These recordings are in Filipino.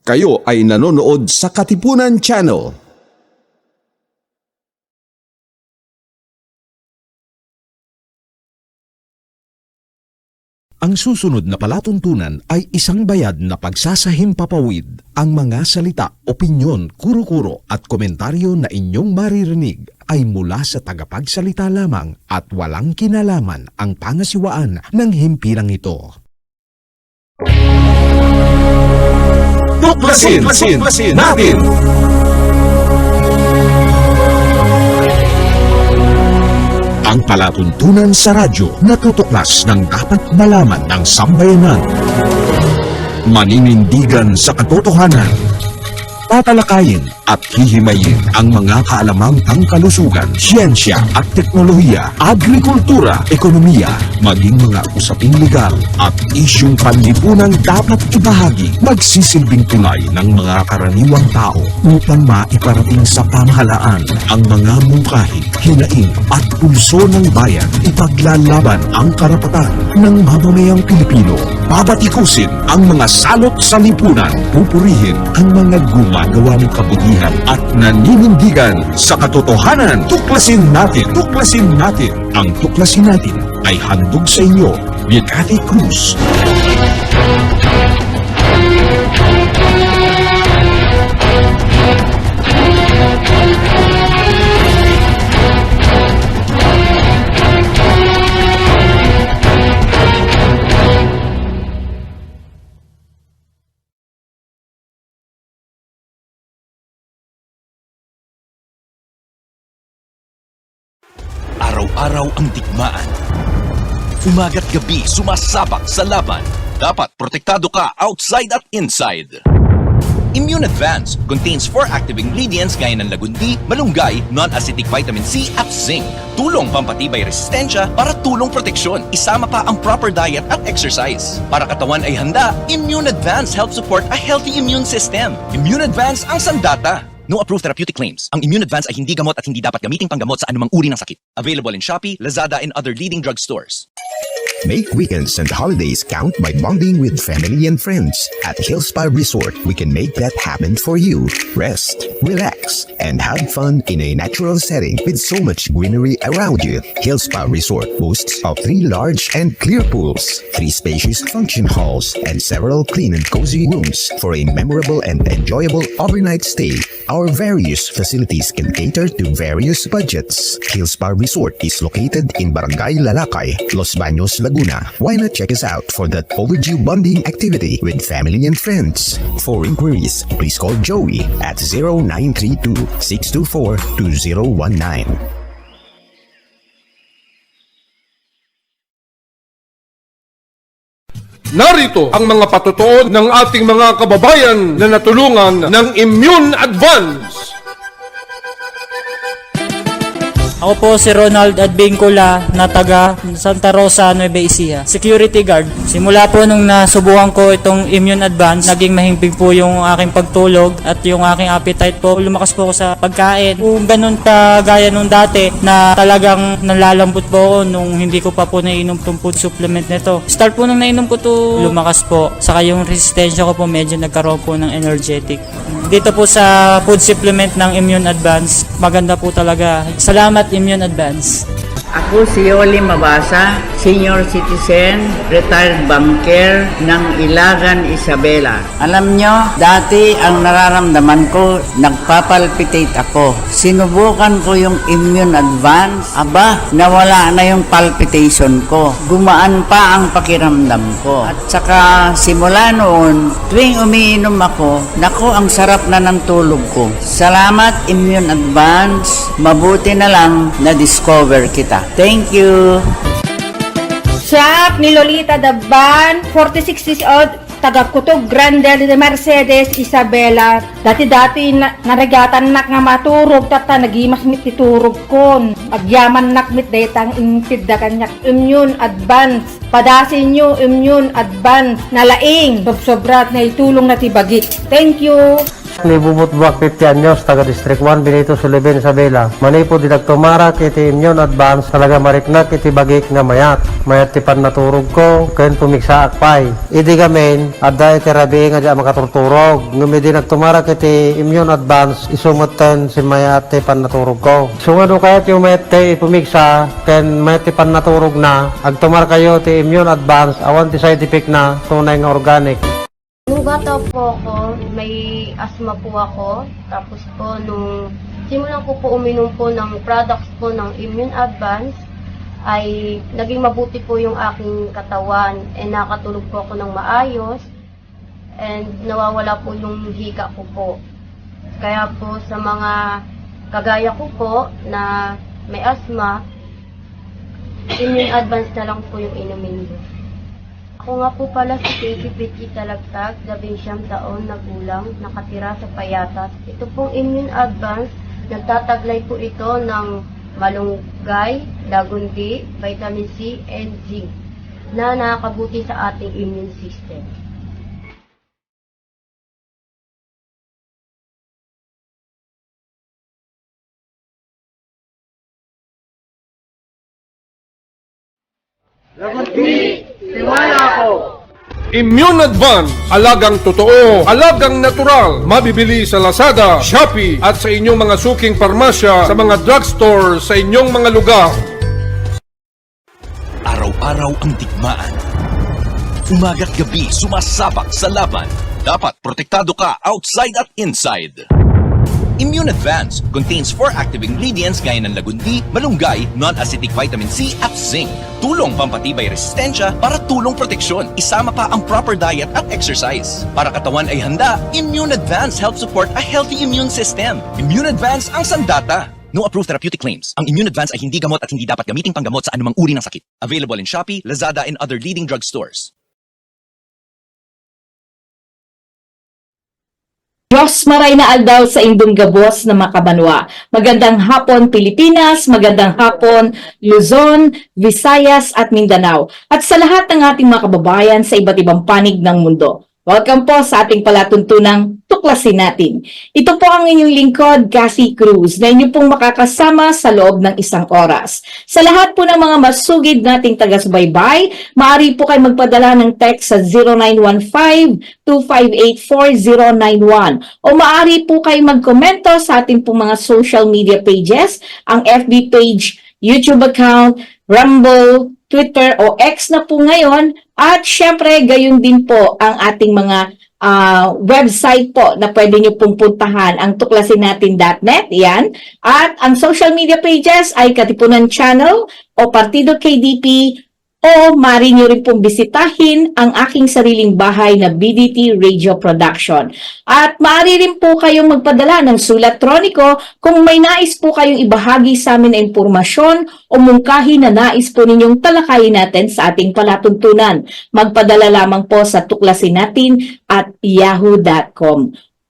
Kayo ay nanonood sa Katipunan Channel. Ang susunod na palatuntunan ay isang bayad na pagsasahimpapawid. Ang mga salita, opinyon, kuro-kuro at komentaryo na inyong maririnig ay mula sa tagapagsalita lamang at walang kinalaman ang pangasiwaan ng himpilang ito. Tuklasin natin! Ang palatuntunan sa radyo na tutuklas ng dapat malaman ng sambayanan. Maninindigan sa katotohanan. Tatalakayin at hihimayin ang mga kaalamang pangkalusugan, siyensya at teknolohiya, agrikultura, ekonomiya, maging mga usaping legal at isyung panlipunang dapat ibahagi, magsisilbing tulay ng mga karaniwang tao upang maiparating sa pamahalaan ang mga mungkahi, hinaing at pulso ng bayan, ipaglalaban ang karapatan ng mamamayang Pilipino, babatikusin ang mga salot sa lipunan, pupurihin ang mga gumagawa ng kabutihan at naninindigan sa katotohanan. Tuklasin natin! Ang tuklasin natin ay handog sa inyo ni Cathy Cruz. Araw-araw ang digmaan. Umaga't gabi sumasabak sa laban. Dapat protektado ka outside at inside. Immune Advance contains 4 active ingredients gaya ng lagundi, malunggay, non-acidic vitamin C at zinc. Tulong pampatibay resistensya para tulong proteksyon. Isama pa ang proper diet at exercise. Para katawan ay handa, Immune Advance helps support a healthy immune system. Immune Advance ang sandata. No approved therapeutic claims. Ang Immune Advance ay hindi gamot at hindi dapat gamiting panggamot sa anumang uri ng sakit. Available in Shopee, Lazada, and other leading drugstores. Make weekends and holidays count by bonding with family and friends. At Hills Spa Resort, we can make that happen for you. Rest, relax, and have fun in a natural setting with so much greenery around you. Hills Spa Resort boasts of 3 large and clear pools, 3 spacious function halls, and several clean and cozy rooms for a memorable and enjoyable overnight stay. Our various facilities can cater to various budgets. Hills Spa Resort is located in Barangay Lalakay, Los Baños, Laguna. Why not check us out for that overdue bonding activity with family and friends? For inquiries, please call Joey at 0932-624-2019. Narito ang mga patutuon ng ating mga kababayan na natulungan ng Immune Advance. Ako po si Ronald Advincula na taga Santa Rosa, Nueva Ecija. Security guard. Simula po nung nasubukan ko itong Immune Advance, naging mahimbing po yung aking pagtulog at yung aking appetite po. Lumakas po ako sa pagkain. Kung ganun ka gaya nung dati na talagang nalalambot po ako nung hindi ko pa po nainom itong food supplement nito. Start po nung nainom ko to, lumakas po. Saka yung resistensya ko po medyo nagkaroon po ng energetic. Dito po sa food supplement ng Immune Advance, maganda po talaga. Salamat Immune Advance. Ako si Yoli Mabasa, senior citizen, retired banker ng Ilagan, Isabela. Alam nyo, dati ang nararamdaman ko, nagpapalpitate ako. Sinubukan ko yung Immune Advance. Aba, nawala na yung palpitation ko. Gumaan pa ang pakiramdam ko. At saka simula noon, tuwing umiinom ako, naku, ang sarap na ng tulog ko. Salamat Immune Advance. Mabuti na lang na-discover kita. Thank you. Siya ni Lolita Daban, 46 years old, taga Kutog Grande de Mercedes, Isabela. Dati-dati naragatan nak nga maturog, tata nagimas mit titurog kon. Agyaman nak mit daytang intid da kanyak Immune Advance. Padasin nyo Immune Advance na laing sobrat na itulong na tibagi. Thank you. ni Bubot Buwak 50 anyos, taga District 1, Benito Sullivan, Isabela. Mani po dinagtumarak iti immune advance, talaga mariknak iti bagik nga mayat. Mayat ti pan naturog ko, kayon pumiksa akpay. Idi gamin, adda iti rabi nga di makaturturog. Ngumi dinagtumarak iti immune advance, isumutan si mayat ti pan naturog ko. Sungado kayat yung mayat ti pumiksa, ken mayat ti pan naturog na, agtumar kayo ti immune advance, awan ti side effect na, tunay nga organic. Nung bata po ako, may asthma po ako. Tapos po, nung simulan ko po uminom po ng products po ng Immune Advance, ay naging mabuti po yung aking katawan. And nakatulog po ako ng maayos. And nawawala po yung hika ko po. Kaya po sa mga kagaya ko po na may asthma, Immune Advance na lang po yung inumin ko. Ako nga po pala si Casey Pitchy Talagtag, 19 taon na gulang, nakatira sa Payatas. Ito pong Immune Advance, nagtataglay po ito ng malunggay, lagundi, vitamin C, and zinc na nakakabuti sa ating immune system. Immune Advance, alagang totoo, alagang natural, mabibili sa Lazada, Shopee at sa inyong mga suking parmasya, sa mga drugstore, sa inyong mga lugar. Araw-araw ang digmaan. Umaga't gabi, sumasabak sa laban. Dapat protektado ka outside at inside. Immune Advance contains 4 active ingredients gaya ng lagundi, malunggay, non-acidic vitamin C at zinc. Tulong pampatibay resistensya para tulong proteksyon. Isama pa ang proper diet at exercise. Para katawan ay handa, Immune Advance helps support a healthy immune system. Immune Advance ang sandata. No approved therapeutic claims. Ang Immune Advance ay hindi gamot at hindi dapat gamiting panggamot sa anumang uri ng sakit. Available in Shopee, Lazada, and other leading drugstores. Diyos maray na aldaw sa indong gabos na makabanwa. Magandang hapon Pilipinas, magandang hapon Luzon, Visayas at Mindanao. At sa lahat ng ating mga kababayan sa iba't ibang panig ng mundo. Welcome po sa ating palatuntunang Tuklasin Natin. Ito po ang inyong lingkod, Cassie Cruz, na inyo pong makakasama sa loob ng 1 oras. Sa lahat po ng mga masugid nating taga-subaybay, maaari po kayo magpadala ng text sa 0915-258-4091 o maaari po kayo magkomento sa ating pong mga social media pages, ang FB page, YouTube account, Rumble, Twitter o X na po ngayon at syempre gayon din po ang ating mga website po na pwede nyo pong puntahan ang tuklasinnatin.net, yan. At ang social media pages ay Katipunan Channel o Partido KDP o maaari nyo rin pong bisitahin ang aking sariling bahay na BDT Radio Production. At maaari rin po kayong magpadala ng sulat troniko kung may nais po kayong ibahagi sa amin na impormasyon o mungkahi na nais po ninyong talakayin natin sa ating palatuntunan. Magpadala lamang po sa tuklasinnatin@yahoo.com.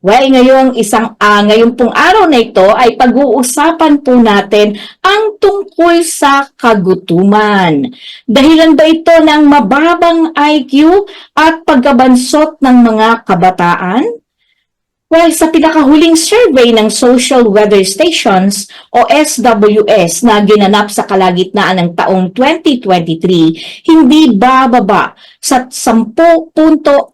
Well, ngayong pong araw na ito ay pag-uusapan po natin ang tungkol sa kagutuman. Dahilan ba ito ng mababang IQ at pagkabansot ng mga kabataan? Well, sa pinakahuling survey ng Social Weather Stations o SWS na ginanap sa kalagitnaan ng taong 2023, hindi bababa sa 10.4%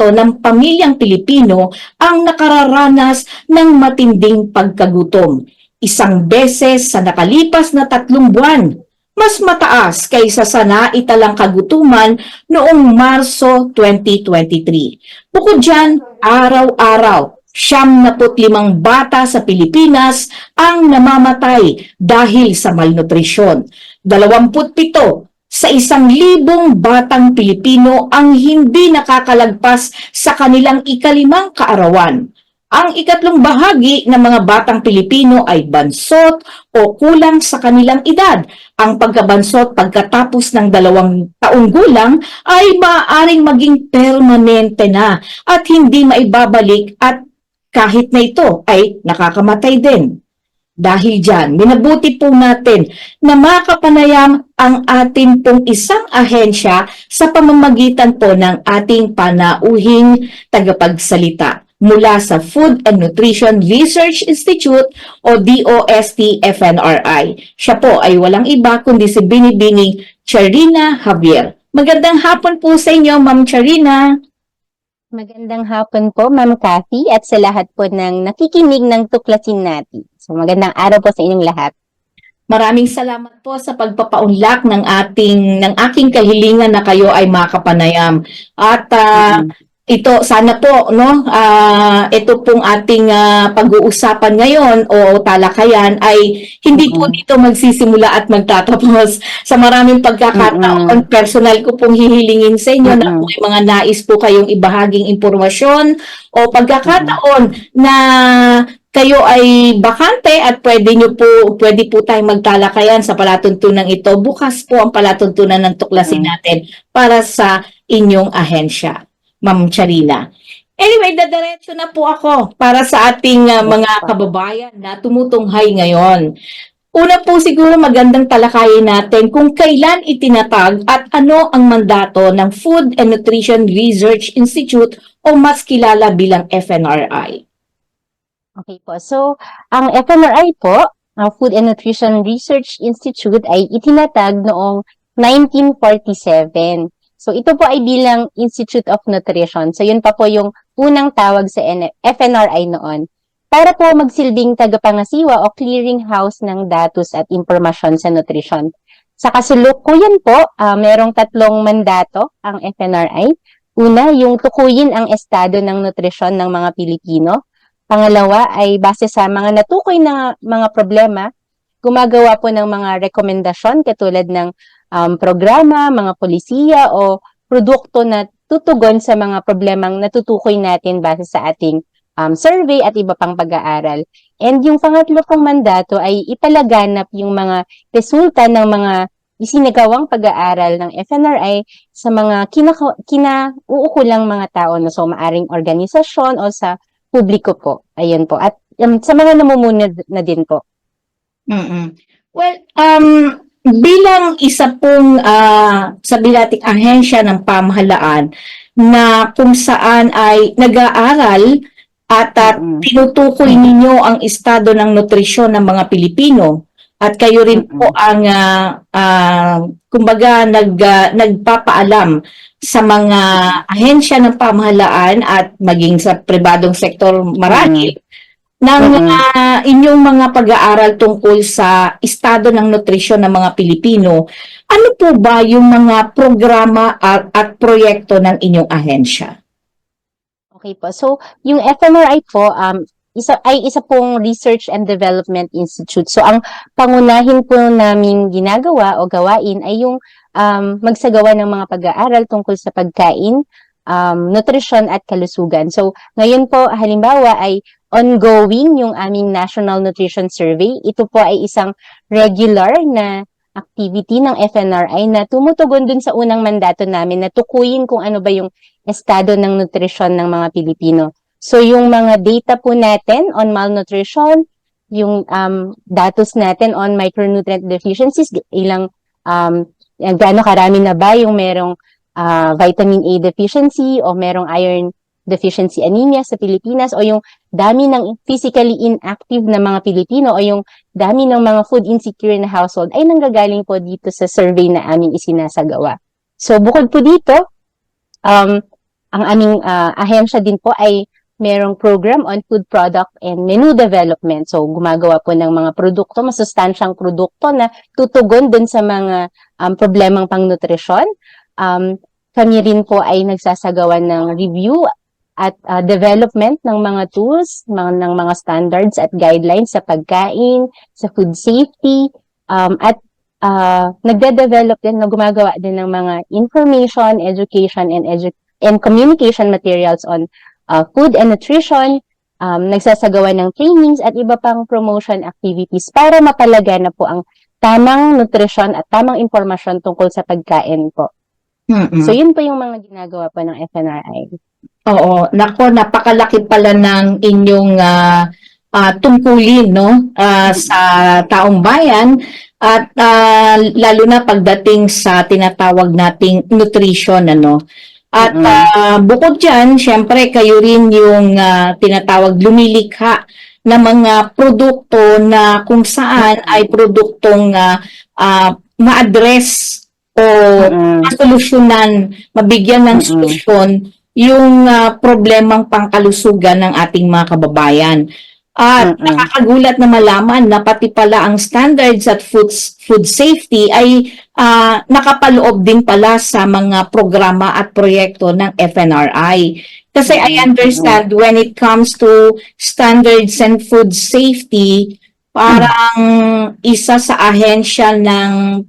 ng pamilyang Pilipino ang nakararanas ng matinding pagkagutom. 1 beses sa nakalipas na 3 buwan. Mas mataas kaysa sa naitalang kagutuman noong Marso 2023. Bukod dyan, araw-araw, 75 bata sa Pilipinas ang namamatay dahil sa malnutrisyon. 27 sa 1,000 batang Pilipino ang hindi nakakalagpas sa kanilang ika-5 kaarawan. Ang ikatlong bahagi ng mga batang Pilipino ay bansot o kulang sa kanilang edad. Ang pagkabansot pagkatapos ng 2 taong gulang ay maaaring maging permanente na at hindi maibabalik at kahit na ito ay nakakamatay din. Dahil dyan, minabuti po natin na makapanayam ang ating pong isang ahensya sa pamamagitan po ng ating panauhing tagapagsalita. mula sa Food and Nutrition Research Institute o DOST-FNRI. Siya po ay walang iba kundi si Binibining Charina Javier. Magandang hapon po sa inyo, Ma'am Charina. Magandang hapon po, Ma'am Cathy, at sa lahat po ng nakikinig ng Tuklasin Natin. So magandang araw po sa inyong lahat. Maraming salamat po sa pagpapaunlak ng aking kahilingan na kayo ay makapanayam. At ito sana po ito pong ating pag-uusapan ngayon o talakayan ay hindi po dito magsisimula at magtatapos. Sa maraming pagkakataon, personal ko pong hihilingin sa inyo na kung may mga nais po kayong ibahaging impormasyon o pagkakataon na kayo ay bakante at pwede po tayong magtalakayan sa palatuntunan ito. Bukas po ang palatuntunan ng Tuklasin Natin para sa inyong ahensya, Ma'am Charina. Anyway, dadiretso na po ako para sa ating mga kababayan na tumutunghay ngayon. Una po siguro magandang talakayin natin kung kailan itinatag at ano ang mandato ng Food and Nutrition Research Institute o mas kilala bilang FNRI. Okay po, so ang FNRI po, ang Food and Nutrition Research Institute ay itinatag noong 1947. So ito po ay bilang Institute of Nutrition. So yun pa po yung unang tawag sa FNRI noon. Para po magsilbing tagapangasiwa o clearinghouse ng datos at impormasyon sa nutrisyon. Sa kasalukuyan po, merong 3 mandato ang FNRI. Una, yung tukuyin ang estado ng nutrisyon ng mga Pilipino. Pangalawa ay base sa mga natukoy na mga problema, gumagawa po ng mga rekomendasyon katulad ng programa, mga polisiya o produkto na tutugon sa mga problemang natutukoy natin base sa ating survey at iba pang pag-aaral. And yung pangatlo pong mandato ay ipalaganap yung mga resulta ng mga isinagawang pag-aaral ng FNRI sa mga kinauukulang mga tao na so maaring organisasyon o sa publiko po. Ayun po. At sa mga namumuno na din po. Well, bilang isa pong sabi nating ahensya ng pamahalaan na kung saan ay nag-aaral at tinutukoy ninyo ang estado ng nutrisyon ng mga Pilipino at kayo rin po ang kumbaga nagpapaalam sa mga ahensya ng pamahalaan at maging sa pribadong sektor marahil ng inyong mga pag-aaral tungkol sa estado ng nutrisyon ng mga Pilipino. Ano po ba yung mga programa at proyekto ng inyong ahensya? Okay po. So, yung FNRI po, isa pong Research and Development Institute. So, ang pangunahin po namin ginagawa o gawain ay yung magsagawa ng mga pag-aaral tungkol sa pagkain, nutrisyon at kalusugan. So, ngayon po, halimbawa ay ongoing yung aming National Nutrition Survey. Ito po ay isang regular na activity ng FNRI na tumutugon dun sa unang mandato namin na tukuyin kung ano ba yung estado ng nutrisyon ng mga Pilipino. So, yung mga data po natin on malnutrition, yung datos natin on micronutrient deficiencies, ilang gaano karami na ba yung merong vitamin A deficiency o merong iron deficiency anemia sa Pilipinas o yung dami ng physically inactive na mga Pilipino o yung dami ng mga food insecure na household ay nanggagaling po dito sa survey na aming isinasagawa. So bukod po dito, ang aming ahensya din po ay merong program on food product and menu development. So gumagawa po ng mga produkto, masustansyang produkto na tutugon dun sa mga problemang pangnutrisyon. Kami rin po ay nagsasagawa ng review at development ng mga tools, ng mga standards at guidelines sa pagkain, sa food safety, at nagde-develop din, gumagawa din ng mga information, education, and communication materials on food and nutrition, nagsasagawa ng trainings at iba pang promotion activities para mapalagana po ang tamang nutrisyon at tamang impormasyon tungkol sa pagkain po. So, yun po yung mga ginagawa po ng FNRI. Oo, nako, napakalaki pala ng inyong tungkulin sa taong bayan at lalo na pagdating sa tinatawag nating nutrition At bukod dyan, syempre kayo rin yung tinatawag lumilikha na mga produkto na kung saan ay produktong ma-address o masolusyonan, mabigyan ng solusyon yung problemang pangkalusugan ng ating mga kababayan. At nakakagulat na malaman na pati pala ang standards at food safety ay nakapaloob din pala sa mga programa at proyekto ng FNRI. Kasi I understand when it comes to standards and food safety, parang isa sa ahensya ng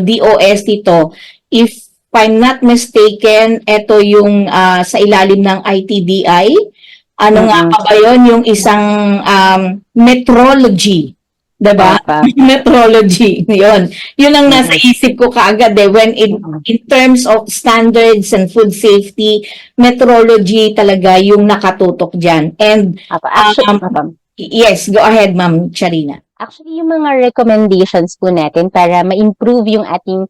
DOS ito. If I'm not mistaken, ito yung sa ilalim ng ITDI. Ano nga ba yun? Yung isang metrology. Diba? Metrology. Yun. Yun ang nasa isip ko kaagad when in terms of standards and food safety, metrology talaga yung nakatutok dyan. And yes, go ahead, Ma'am Charina. Actually, yung mga recommendations po natin para ma-improve yung ating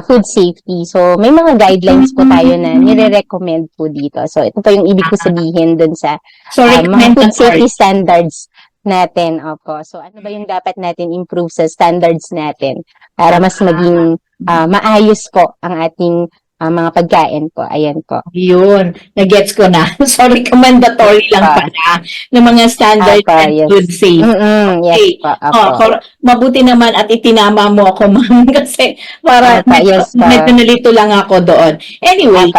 food safety. So, may mga guidelines po tayo na nire-recommend po dito. So, ito po yung ibig ko sabihin dun sa mga food safety standards natin. Opo. So, ano ba yung dapat natin improve sa standards natin para mas maging maayos po ang ating mga pagkain po. Ayan po. Yun. Nagets ko na. Sorry, commendatory lang pala ng mga standards and food safety. Yes po. Mabuti naman at itinama mo ako, ma'am, kasi para medyo nalito lang ako doon. Anyway,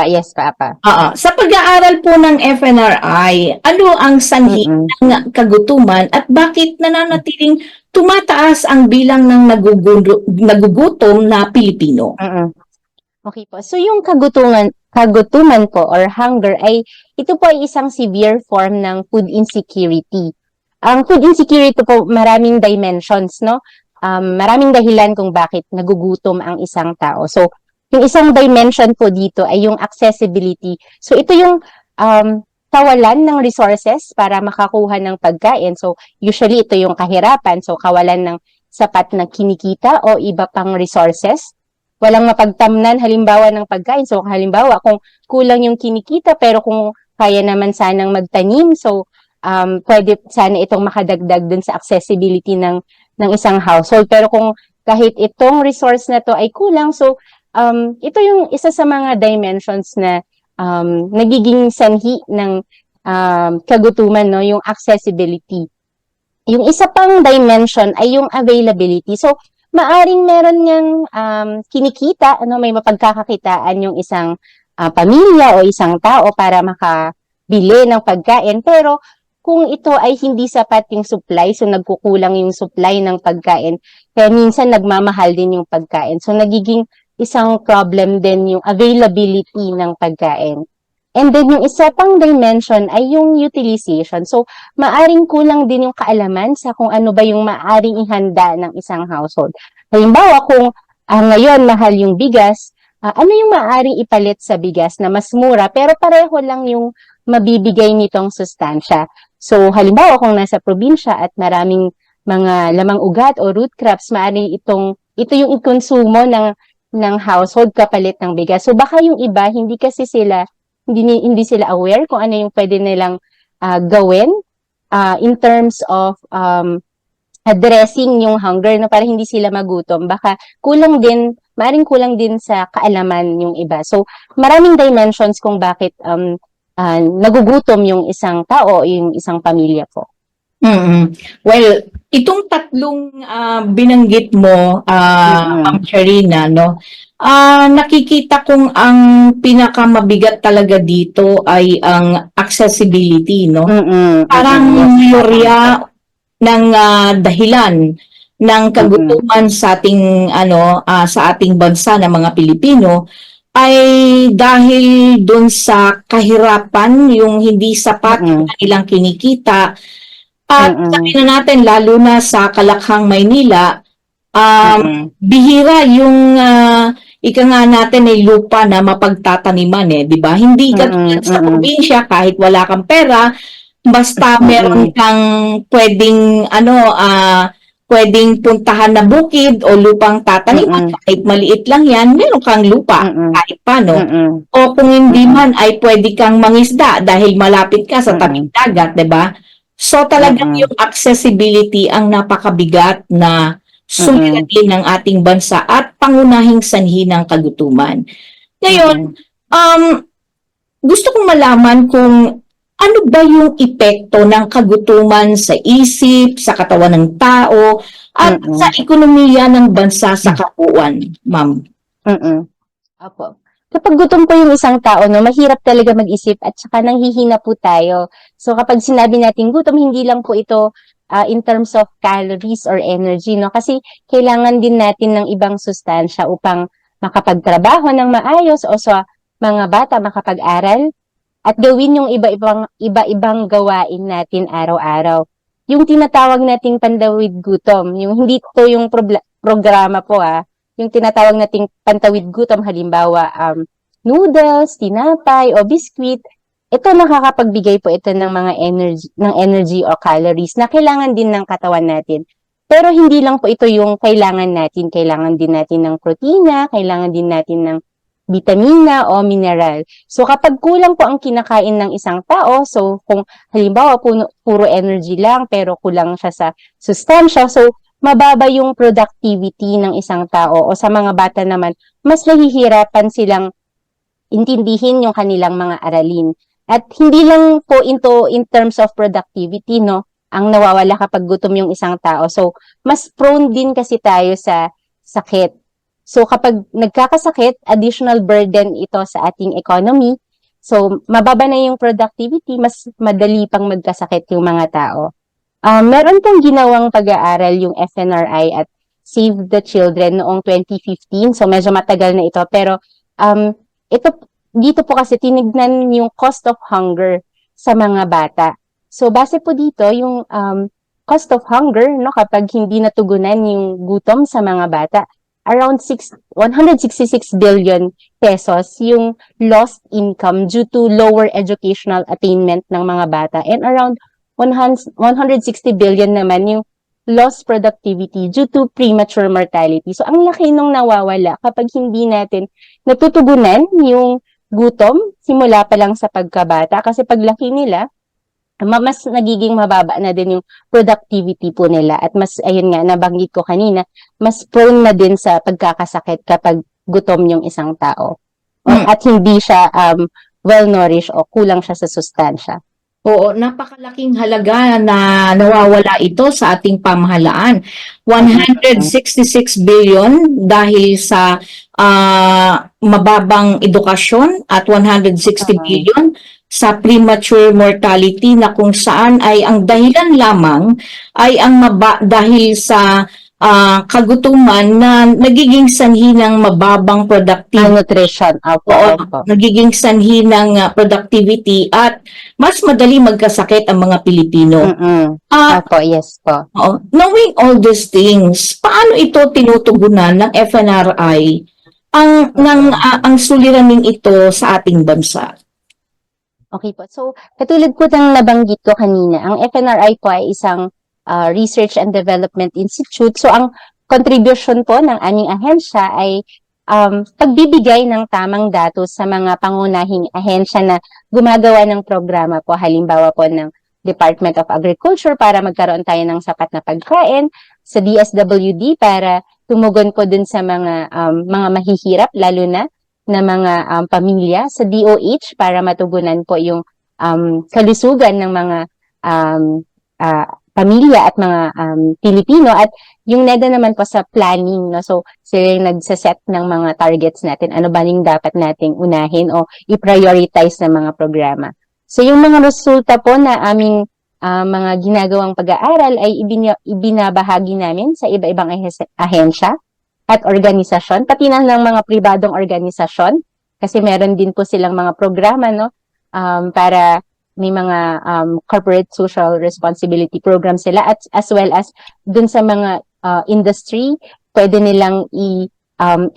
sa pag-aaral po ng FNRI, ano ang sanhi ng kagutuman at bakit nananatiling tumataas ang bilang ng nagugutom na Pilipino? Okay po. So, yung kagutuman po or hunger ay, ito po ay isang severe form ng food insecurity. Ang food insecurity po, maraming dimensions, no? Maraming dahilan kung bakit nagugutom ang isang tao. So, yung isang dimension po dito ay yung accessibility. So, ito yung kawalan ng resources para makakuha ng pagkain. So, usually ito yung kahirapan. So, kawalan ng sapat na kinikita o iba pang resources. Walang mapagtamnan halimbawa ng pagkain. So, halimbawa, kung kulang yung kinikita, pero kung kaya naman sanang magtanim, so, pwede sana itong makadagdag dun sa accessibility ng isang household. Pero kung kahit itong resource na to ay kulang, so, ito yung isa sa mga dimensions na nagiging sanhi ng kagutuman, no? Yung accessibility. Yung isa pang dimension ay yung availability. So, maaring meron niyang kinikita, may mapagkakakitaan yung isang pamilya o isang tao para makabili ng pagkain. Pero kung ito ay hindi sapat yung supply, so nagkukulang yung supply ng pagkain, kaya minsan nagmamahal din yung pagkain. So nagiging isang problem din yung availability ng pagkain. And then yung isa pang dimension ay yung utilization. So, maaring kulang din yung kaalaman sa kung ano ba yung maaring ihanda ng isang household. Halimbawa, kung ngayon mahal yung bigas, ano yung maaring ipalit sa bigas na mas mura pero pareho lang yung mabibigay nitong sustansya. So, halimbawa, kung nasa probinsya at maraming mga lamang ugat o root crops, maaring ito yung ikonsumo ng household kapalit ng bigas. So, baka yung iba, hindi sila aware kung ano yung pwede nilang gawin in terms of addressing yung hunger na para hindi sila magutom. Baka maaaring kulang din sa kaalaman yung iba. So, maraming dimensions kung bakit nagugutom yung isang tao o yung isang pamilya po. Well, itong tatlong binanggit mo, Ma'am Charina, no? Nakikita kong ang pinakamabigat talaga dito ay ang accessibility, no? Parang mayorya ng dahilan ng kagutuman sa ating sa ating bansa ng mga Pilipino ay dahil dun sa kahirapan, yung hindi sapat ng kanilang kinikita. At sabihin na natin, lalo na sa Kalakhang, Maynila, bihira yung ika nga natin ay lupa na mapagtataniman, di ba? Hindi katulad sa probinsya, kahit wala kang pera, basta meron kang pwedeng pwedeng puntahan na bukid o lupang tataniman. Kahit maliit lang yan, meron kang lupa kahit paano. O kung hindi man ay pwede kang mangisda dahil malapit ka sa tabing dagat, 'di ba? So talagang yung accessibility ang napakabigat na suliranin ng ating bansa at pangunahing sanhi ng kagutuman. Ngayon, gusto kong malaman kung ano ba yung epekto ng kagutuman sa isip, sa katawan ng tao, at sa ekonomiya ng bansa sa kabuuan, ma'am? Opo. Kapag gutom po yung isang tao, no, mahirap talaga mag-isip at saka nanghihina po tayo. So kapag sinabi natin gutom, hindi lang po ito in terms of calories or energy, no? Kasi kailangan din natin ng ibang sustansya upang makapagtrabaho ng maayos o sa mga bata makapag-aral at gawin yung iba-ibang gawain natin araw-araw. Yung tinatawag nating pandawid gutom, yung hindi to yung programa po yung tinatawag nating pantawid gutom, halimbawa noodles, tinapay o biscuit, ito nakakapagbigay po ito ng mga energy o calories na kailangan din ng katawan natin. Pero hindi lang po ito yung kailangan natin din natin ng protina, kailangan din natin ng vitamina o mineral. So kapag kulang po ang kinakain ng isang tao, so kung halimbawa puro energy lang pero kulang siya sa sustansya, so mababa yung productivity ng isang tao o sa mga bata naman, mas nahihirapan silang intindihin yung kanilang mga aralin. At hindi lang po in terms of productivity, no, ang nawawala kapag gutom yung isang tao. So mas prone din kasi tayo sa sakit. So kapag nagkakasakit, additional burden ito sa ating economy. So mababa na yung productivity, mas madali pang magkasakit yung mga tao. Meron pong ginawang pag-aaral yung FNRI at Save the Children noong 2015. So medyo matagal na ito. Pero dito po kasi tinignan yung cost of hunger sa mga bata. So base po dito yung cost of hunger, no, kapag hindi natugunan yung gutom sa mga bata, around 166 billion pesos yung lost income due to lower educational attainment ng mga bata, and around 160 billion naman yung lost productivity due to premature mortality. So ang laki nung nawawala kapag hindi natin natutugunan yung gutom simula pa lang sa pagkabata, kasi paglaki nila mas nagiging mababa na din yung productivity po nila at mas, ayun nga, nabanggit ko kanina, mas prone na din sa pagkakasakit kapag gutom yung isang tao. At hindi siya well-nourished o kulang siya sa sustansya. Oo, napakalaking halaga na nawawala ito sa ating pamahalaan. 166 billion dahil sa mababang edukasyon at 160 billion sa premature mortality, na kung saan ay ang dahilan lamang ay dahil sa kagutuman na nagiging sanhi ng mababang productivity. Nutrition. Nagiging sanhi ng productivity at mas madali magkasakit ang mga Pilipino. Yes po. Knowing all these things, paano ito tinutugunan ng FNRI ang suliraning ito sa ating bansa? Okay po. So, katulad po ng nabanggit ko kanina, ang FNRI po ay isang Research and Development Institute. So, ang contribution po ng aming ahensya ay pagbibigay ng tamang datos sa mga pangunahing ahensya na gumagawa ng programa po. Halimbawa po ng Department of Agriculture para magkaroon tayo ng sapat na pagkain, sa DSWD para tumugon po dun sa mga mahihirap, lalo na mga pamilya, sa DOH para matugunan po yung kalusugan ng mga pamilya at mga Pilipino, at yung NEDA naman po sa planning, no? So sila yung nagsaset ng mga targets natin, ano ba yung dapat nating unahin o i-prioritize na mga programa. So yung mga resulta po na aming mga ginagawang pag-aaral ay ibinabahagi namin sa iba-ibang ahensya at organisasyon, pati na ng mga pribadong organisasyon, kasi meron din po silang mga programa, no, para may mga corporate social responsibility program sila, at as well as dun sa mga industry, pwede nilang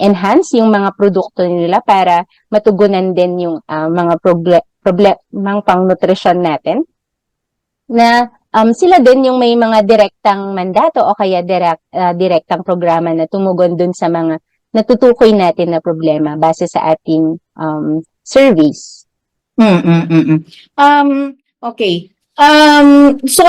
enhance yung mga produkto nila para matugunan din yung mga problemang pang-nutrition natin, na sila din yung may mga direktang mandato o kaya direktang programa na tumugon dun sa mga natutukoy natin na problema base sa ating surveys. Okay. So,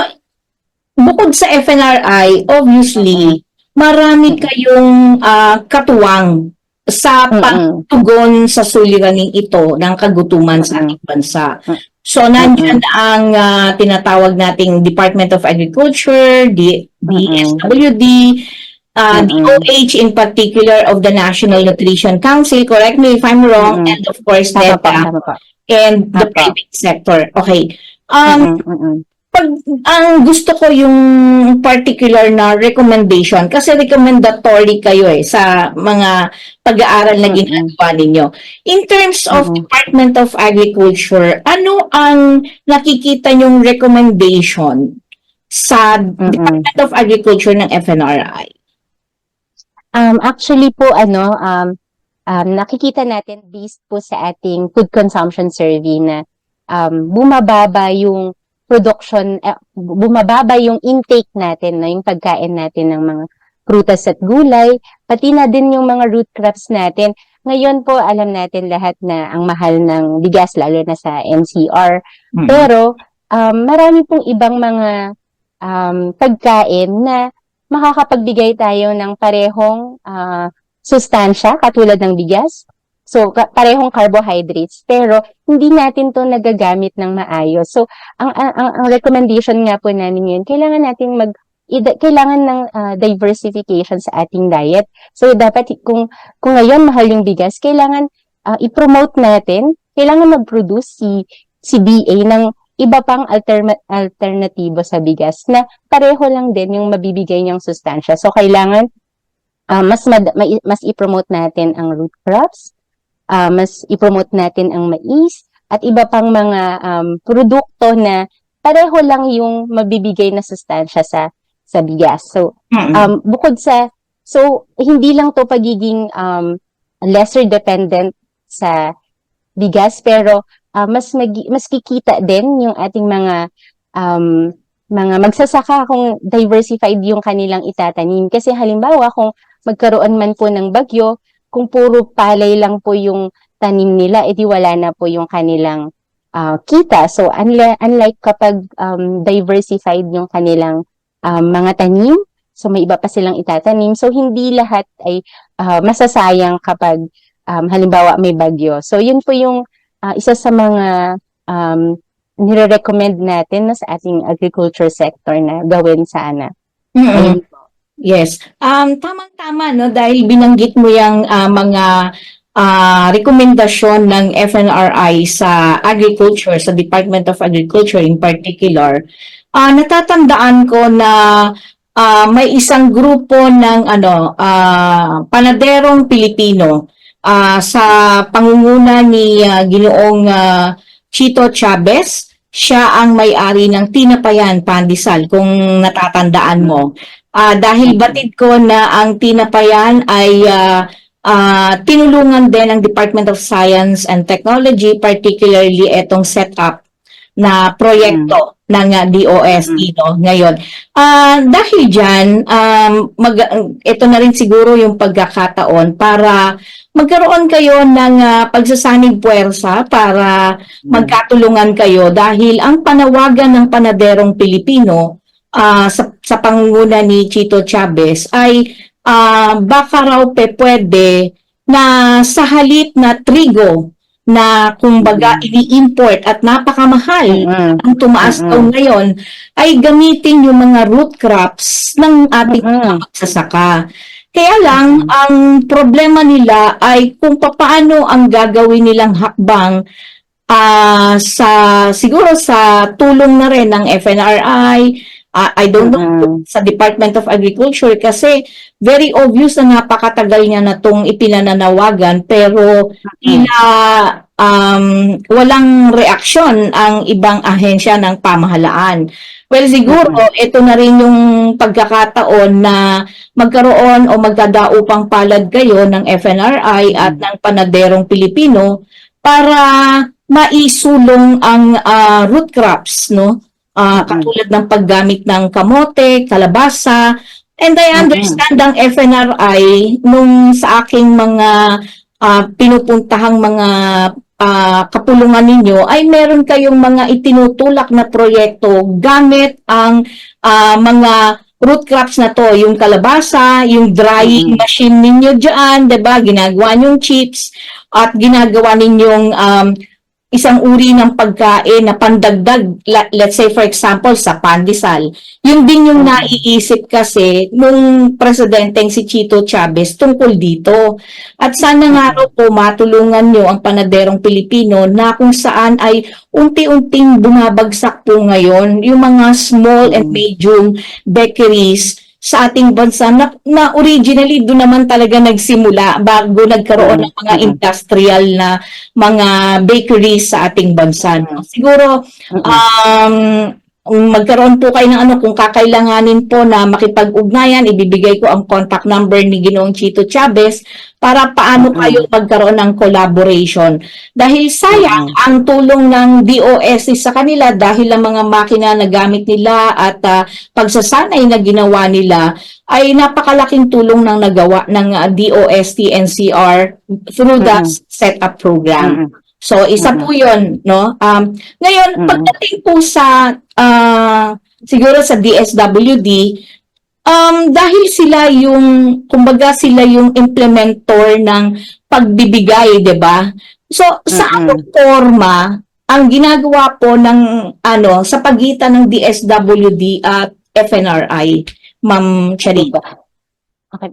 bukod sa FNRI, obviously, marami kayong katuwang sa pagtugon sa suliraning ito ng kagutuman sa ating bansa. So, nandiyan ang tinatawag nating Department of Agriculture, DSWD, DOH in particular of the National Nutrition Council, correct me if I'm wrong, and of course, NEPA, and the private sector. Okay. Pag ang gusto ko yung particular na recommendation, kasi recommendatory kayo sa mga pag-aaral na ginagawa ninyo. In terms of Department of Agriculture, ano ang nakikita nyong recommendation sa Department of Agriculture ng FNRI? Actually po, nakikita natin based po sa ating food consumption survey na bumababa yung production, bumababa yung intake natin, yung pagkain natin ng mga prutas at gulay, pati na din yung mga root crops natin. Ngayon po, alam natin lahat na ang mahal ng bigas, lalo na sa NCR. Pero, marami pong ibang mga pagkain na makakapagbigay tayo ng parehong sustansya, katulad ng bigas. So, parehong carbohydrates, pero hindi natin to nagagamit ng maayos. So, ang recommendation nga po namin yun, kailangan ng diversification sa ating diet. So, dapat kung ngayon mahal yung bigas, kailangan i-promote natin, kailangan mag-produce si DA ng iba pang alternatibo sa bigas na pareho lang din yung mabibigay niyang sustansya. So, kailangan mas i-promote natin ang root crops, mas i-promote natin ang mais at iba pang mga produkto na pareho lang yung mabibigay na sustansya sa bigas. So, bukod sa, hindi lang to pagiging lesser dependent sa bigas, pero mas kikita din yung ating mga magsasaka kung diversified yung kanilang itatanim. Kasi halimbawa, kung magkaroon man po ng bagyo, kung puro palay lang po yung tanim nila, edi wala na po yung kanilang kita. So, unlike kapag diversified yung kanilang mga tanim, so may iba pa silang itatanim. So, hindi lahat ay masasayang kapag halimbawa may bagyo. So, yun po yung isa sa mga nire-recommend natin na sa ating agriculture sector na gawin sana. Ayun po. Yes. Tamang-tama, no? Dahil binanggit mo yung mga rekomendasyon ng FNRI sa agriculture, sa Department of Agriculture in particular. Natatandaan ko na may isang grupo ng panaderong Pilipino sa pangunguna ni Ginoong Chito Chavez. Siya ang may-ari ng Tinapayan Pandesal, kung natatandaan mo. Dahil batid ko na ang Tinapayan ay tinulungan din ng Department of Science and Technology, particularly etong setup na proyekto ng DOST ngayon. Dahil dyan, ito na rin siguro yung pagkakataon para magkaroon kayo ng pagsasanib puwersa para magkatulungan kayo, dahil ang panawagan ng panaderong Pilipino sa pangunguna ni Chito Chavez ay baka raw pwede na sa halip na trigo na kumbaga ini-import at napakamahal ang tumaas daw ngayon, ay gamitin yung mga root crops ng ating mga magsasaka. Kaya lang, ang problema nila ay kung paano ang gagawin nilang hakbang siguro sa tulong na rin ng FNRI, I don't know, sa Department of Agriculture, kasi very obvious na napakatagal niya na itong ipinananawagan, pero walang reaksyon ang ibang ahensya ng pamahalaan. Well, siguro, ito na rin yung pagkakataon na magkaroon o magdadaupang palad kayo ng FNRI at ng panaderong Pilipino para maisulong ang root crops, no? katulad ng paggamit ng kamote, kalabasa. And I understand ang FNRI nung sa aking mga pinupuntahang mga kapulungan ninyo ay meron kayong mga itinutulak na proyekto gamit ang mga root crops na to, yung kalabasa, yung drying machine ninyo dyan, diba? Ginagawa nyong chips at ginagawa ninyong isang uri ng pagkain na pandagdag, let's say for example sa pandesal. Yung din yung naiisip kasi nung presidenteng si Chito Chavez tungkol dito. At sana nga raw po matulungan nyo ang panaderong Pilipino na kung saan ay unti-unting bumabagsak po ngayon yung mga small and medium bakeries sa ating bansa na originally doon naman talaga nagsimula bago nagkaroon ng mga industrial na mga bakeries sa ating bansa. No? Siguro, magkaroon po kayo ng kung kakailanganin po na makipag-ugnayan, ibibigay ko ang contact number ni Ginoong Chito Chavez para paano kayo magkaroon ng collaboration. Dahil sayang ang tulong ng DOST sa kanila dahil ang mga makina na gamit nila at pagsasanay na ginawa nila ay napakalaking tulong ng nagawa ng DOST NCR through the setup program. So, isa po yun, no? Ngayon, pagdating po sa, siguro sa DSWD, dahil sila yung, kumbaga sila yung implementor ng pagbibigay, di ba? So, sa anong forma ang ginagawa po ng, sa pagitan ng DSWD at FNRI, Ma'am Charita? Okay.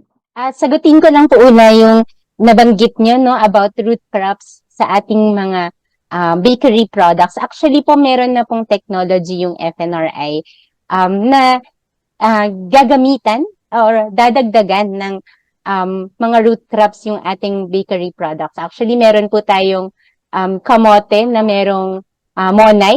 Sagutin ko lang po una yung nabanggit nyo, no, about root crops sa ating mga bakery products. Actually po, meron na pong technology yung FNRI na gagamitan or dadagdagan ng mga root crops yung ating bakery products. Actually, meron po tayong kamote na merong monay,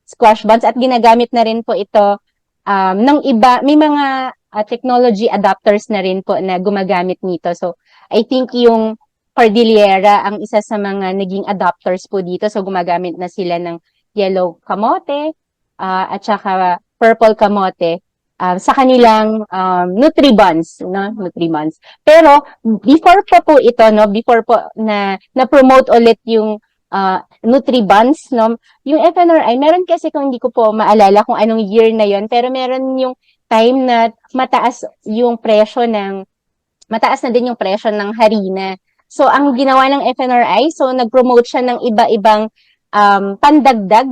squash buns, at ginagamit na rin po ito ng iba. May mga technology adapters na rin po na gumagamit nito. So, I think yung Cordillera ang isa sa mga naging adopters po dito. So, gumagamit na sila ng yellow kamote at saka purple kamote sa kanilang Nutribuns, no? Nutribuns. Pero, before po ito, no? Before po na-promote ulit yung Nutribuns, no? Yung FNRI, meron kasi kung hindi ko po maalala kung anong year na yon, pero meron yung time na mataas na din yung presyo ng harina. So, ang ginawa ng FNRI, so nag-promote siya ng iba-ibang pandagdag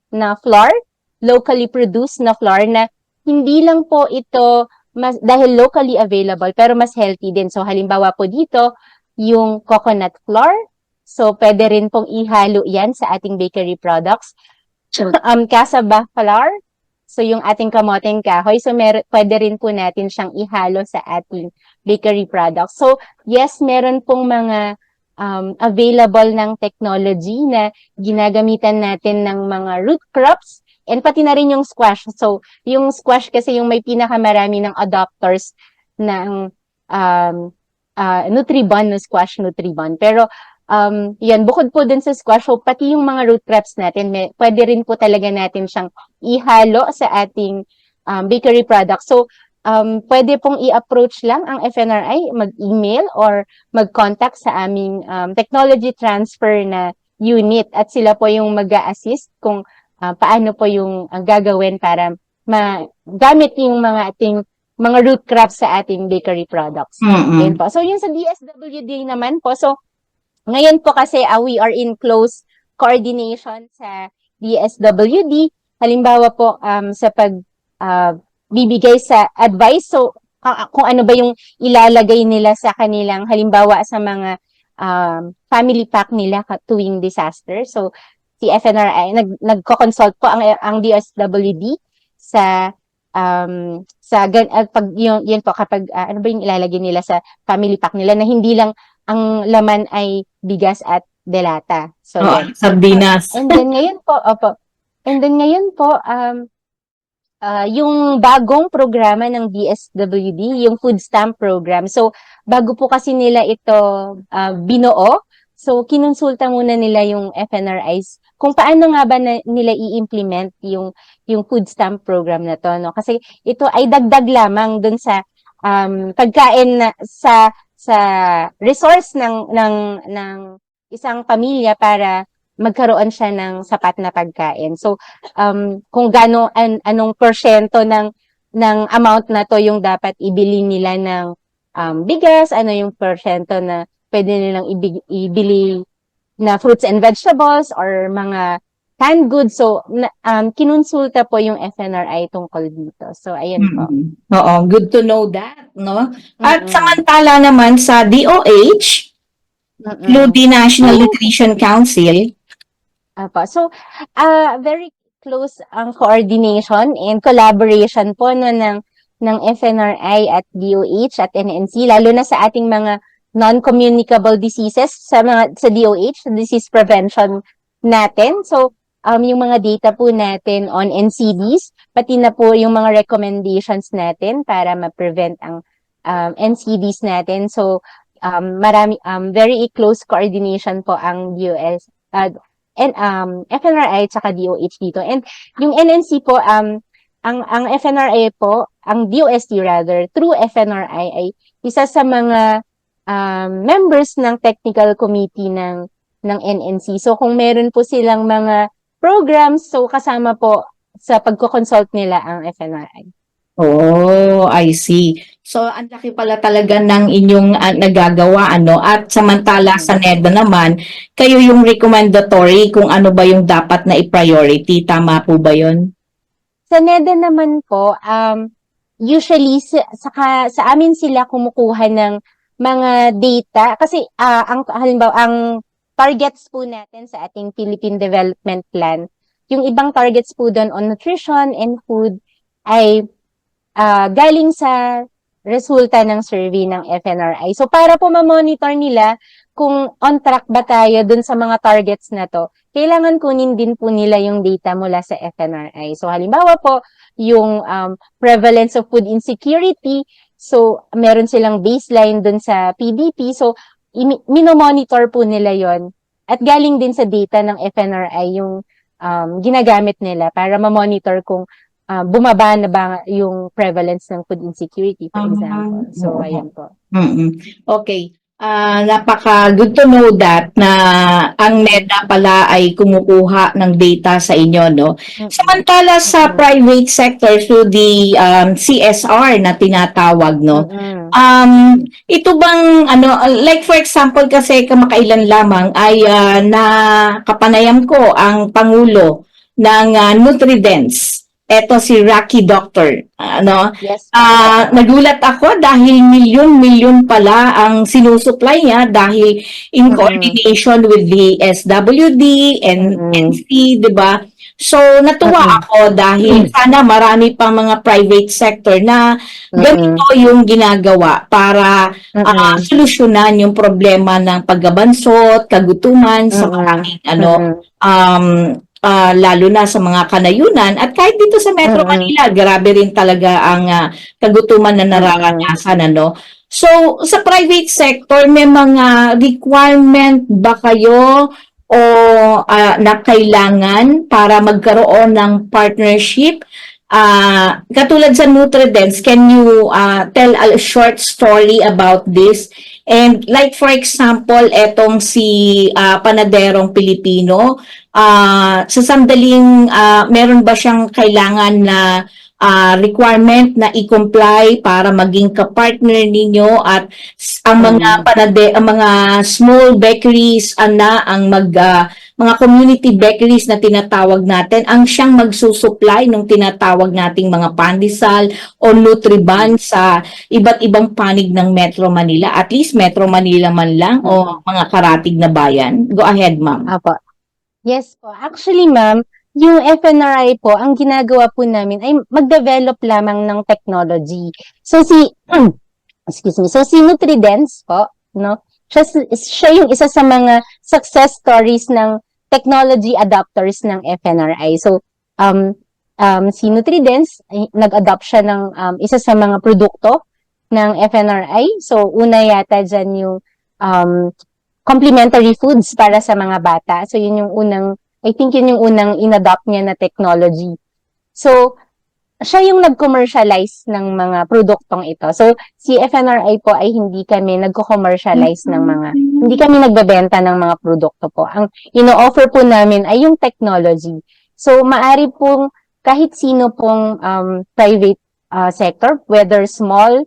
na flour, locally produced na flour na hindi lang po ito dahil locally available, pero mas healthy din. So, halimbawa po dito, yung coconut flour. So, pwede rin pong ihalo yan sa ating bakery products. Cassava flour. So, yung ating kamoteng kahoy. So, pwede rin po natin siyang ihalo sa ating bakery products. So, yes, meron pong mga available ng technology na ginagamitan natin ng mga root crops and pati na rin yung squash. So, yung squash kasi yung may pinakamarami ng adopters ng Nutribun, no, squash Nutribun. Pero, yan, bukod po dun sa squash, so pati yung mga root crops natin, pwede rin po talaga natin siyang ihalo sa ating bakery products. So, pwede pong i-approach lang ang FNRI, mag-email or mag-contact sa aming technology transfer na unit at sila po yung mag-a-assist kung paano po yung gagawin para magamit yung mga ating mga root crops sa ating bakery products. Yun po. So, yun sa DSWD naman po. So, ngayon po kasi we are in close coordination sa DSWD. Halimbawa po sa bibigay sa advice. So, kung ano ba yung ilalagay nila sa kanilang, halimbawa sa mga family pack nila tuwing disaster. So, si FNRI, nagko-consult po ang DSWD sa pag yun po kapag ano ba yung ilalagay nila sa family pack nila na hindi lang ang laman ay bigas at delata. So, sardinas. And then ngayon po, yung bagong programa ng DSWD, yung food stamp program. So, bago po kasi nila ito binuo. So, kinonsulta muna nila yung FNRIs kung paano nga ba nila i-implement yung food stamp program na to, no? Kasi ito ay dagdag lamang dun sa pagkain na, sa resource ng isang pamilya para magkaroon siya ng sapat na pagkain. So, kung anong porsyento ng amount na to yung dapat ibili nila ng bigas, ano yung porsyento na pwede nilang ibili na fruits and vegetables or mga canned goods. So, kinonsulta po yung FNRI tungkol dito. So, ayan po. Oo, good to know that, no? At samantala naman sa DOH, through the National Nutrition Council. Apo. So, very close ang coordination and collaboration po no, ng FNRI at DOH at NNC, lalo na sa ating mga non-communicable diseases sa DOH, disease prevention natin. So, yung mga data po natin on NCDs, pati na po yung mga recommendations natin para ma-prevent ang NCDs natin. So, very close coordination po ang DOS and FNRI at saka DOH dito. And yung NNC po, ang FNRI po, ang DOST rather, through FNRI ay isa sa mga members ng technical committee ng NNC. So kung meron po silang mga programs, so kasama po sa pagko-consult nila ang FNRI. Oh, I see. So, ang laki pala talaga ng inyong nagagawa, ano? At samantala sa NEDA naman, kayo yung recommendatory kung ano ba yung dapat na i-priority. Tama po ba yun? Sa NEDA naman po, usually sa amin sila kumukuha ng mga data kasi halimbawa ang targets po natin sa ating Philippine Development Plan, yung ibang targets po doon on nutrition and food ay galing sa resulta ng survey ng FNRI. So para po ma-monitor nila kung on track ba tayo dun sa mga targets na to, kailangan kunin din po nila yung data mula sa FNRI. So halimbawa po, yung prevalence of food insecurity, so meron silang baseline dun sa PDP, so minomonitor po nila yon at galing din sa data ng FNRI yung ginagamit nila para ma-monitor kung bumaba na ba yung prevalence ng food insecurity, for example. So, ayan po. Okay. Napaka good to know that na ang NEDA pala ay kumukuha ng data sa inyo, no? Samantala sa private sector through the CSR na tinatawag, no? Ito bang like for example kasi kamakailan lamang ay nakapanayam ko ang Pangulo ng Nutridents. Eto si Rocky Doctor, Yes. nagulat ako dahil milyon-milyon pala ang sinusupply niya dahil in coordination with the SWD and NC, 'di ba? So natuwa ako dahil sana marami pang mga private sector na ganito yung ginagawa para solusyonan yung problema ng paggabansot, kagutuman sa maraming lalo na sa mga kanayunan at kahit dito sa Metro Manila, grabe rin talaga ang kagutuman na nararanasan, ano. So, sa private sector, may mga requirement ba kayo o na kailangan para magkaroon ng partnership? Katulad sa Nutridents, can you tell a short story about this? And like for example, etong si Panaderong Pilipino, sa sandaling meron ba siyang kailangan na requirement na i-comply para maging ka-partner ninyo at ang mga small bakeries ang mga community bakeries na tinatawag natin ang siyang magsusupply ng tinatawag nating mga pandesal o Nutriban sa iba't ibang panig ng Metro Manila, at least Metro Manila man lang o mga karatig na bayan. Go ahead, ma'am. Apo. Yes po. Actually, ma'am, yung FNRI po, ang ginagawa po namin ay mag-develop lamang ng technology. So si Nutridents po, no? Siya yung isa sa mga success stories ng technology adopters ng FNRI. So si Nutridents, nag-adopt siya ng isa sa mga produkto ng FNRI. So una yata dyan yung complementary foods para sa mga bata. So yun yung I think yun yung unang inadopt niya na technology. So siya yung nag-commercialize ng mga produktong ito. So, si FNRI po ay hindi kami nagko-commercialize hindi kami nagbebenta ng mga produkto po. Ang ino-offer po namin ay yung technology. So, maari pong kahit sino pong private sector, whether small,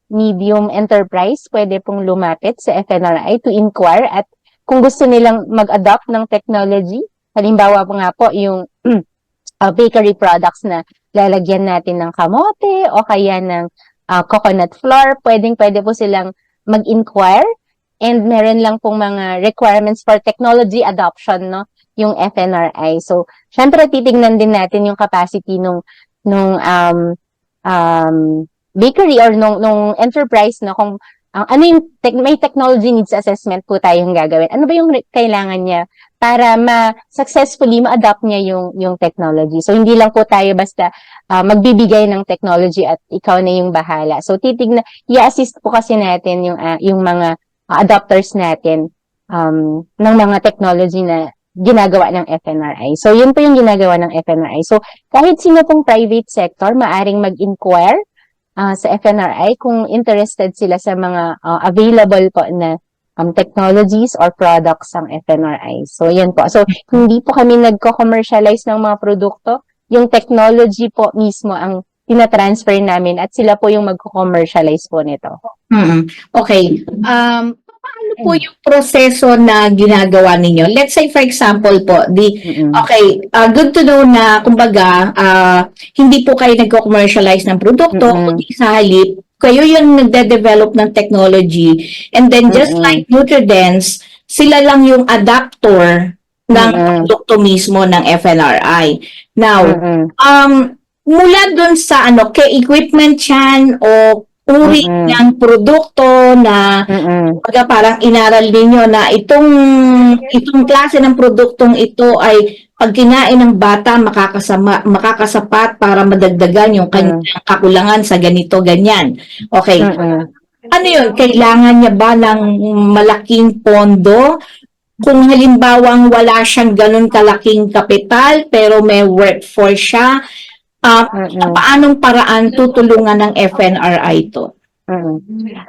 medium enterprise, pwede pong lumapit sa FNRI to inquire at kung gusto nilang mag-adopt ng technology, halimbawa po nga po yung bakery products na lalagyan natin ng kamote o kaya ng coconut flour, pwede po silang mag-inquire and meron lang pong mga requirements for technology adoption, no, yung FNRI. So, syempre titignan din natin yung capacity nung bakery or nung enterprise, no, kung ano yung may technology needs assessment po tayong gagawin. Ano ba yung kailangan niya para successfully ma-adopt niya yung technology. So, hindi lang po tayo basta magbibigay ng technology at ikaw na yung bahala. So, i-assist po kasi natin yung mga adopters natin ng mga technology na ginagawa ng FNRI. So, yun po yung ginagawa ng FNRI. So, kahit sino pong private sector, maaring mag-inquire sa FNRI kung interested sila sa mga available po na technologies or products ng FNRI. So, yan po. So, hindi po kami nagko-commercialize ng mga produkto. Yung technology po mismo ang tinatransfer namin at sila po yung magko-commercialize po nito. Okay. Paano po yung proseso na ginagawa ninyo? Let's say, for example po, good to know na, kumbaga, hindi po kayo nagko-commercialize ng produkto, kundi sa halip, kayo yung nagde-develop ng technology, and then just like Nutridence, sila lang yung adapter ng produkto mismo ng FNRI. Now, mula dun sa kay equipment yan o uri ng produkto na parang inaral ninyo na itong klase ng produktong ito ay pag kinain ng bata makakasapat para madagdagan yung kanyang kakulangan sa ganito, ganyan. Okay. Ano yun? Kailangan niya ba ng malaking pondo? Kung halimbawang wala siyang ganun kalaking kapital pero may workforce siya, paanong paraan tutulungan ng FNRI to?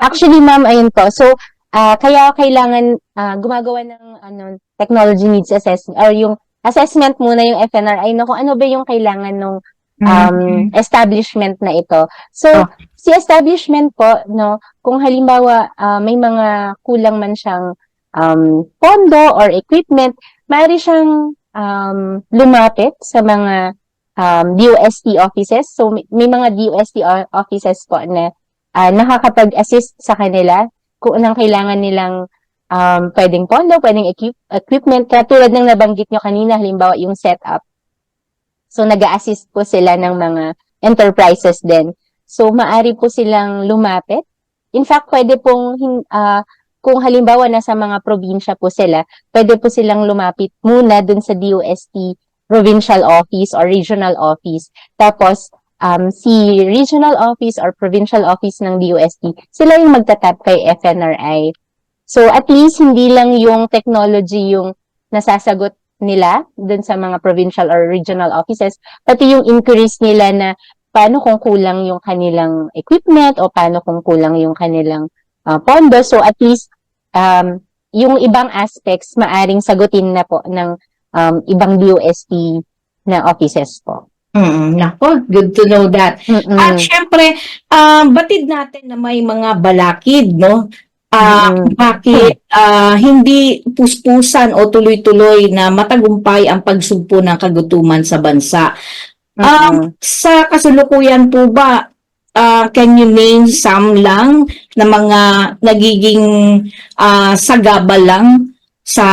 Actually, ma'am, ayun po. So, kaya kailangan gumagawa ng technology needs assessment or yung assessment muna yung FNRI no, kung ano ba yung kailangan ng establishment na ito. So, si establishment po, no, kung halimbawa may mga kulang man siyang pondo or equipment, maaari siyang lumapit sa mga DOST offices. So, may mga DOST offices po na nakakapag-assist sa kanila kung anong kailangan nilang pwedeng pondo, pwedeng equipment. Katulad ng nabanggit nyo kanina, halimbawa yung setup. So, nag-a-assist po sila ng mga enterprises din. So, maaari po silang lumapit. In fact, pwede pong, kung halimbawa nasa mga probinsya po sila, pwede po silang lumapit muna dun sa DOST provincial office or regional office. Tapos, si regional office or provincial office ng DOST, sila yung magtatap kay FNRI. So, at least, hindi lang yung technology yung nasasagot nila dun sa mga provincial or regional offices, pati yung inquiries nila na paano kung kulang yung kanilang equipment o paano kung kulang yung kanilang pondo. So, at least, yung ibang aspects, maaring sagutin na po ng ibang DOST na offices po. Nako, good to know that. At syempre, batid natin na may mga balakid, no? Bakit hindi puspusan o tuloy-tuloy na matagumpay ang pagsugpo ng kagutuman sa bansa? Sa kasulukuyan po ba, can you name some lang na mga nagiging sagabal lang sa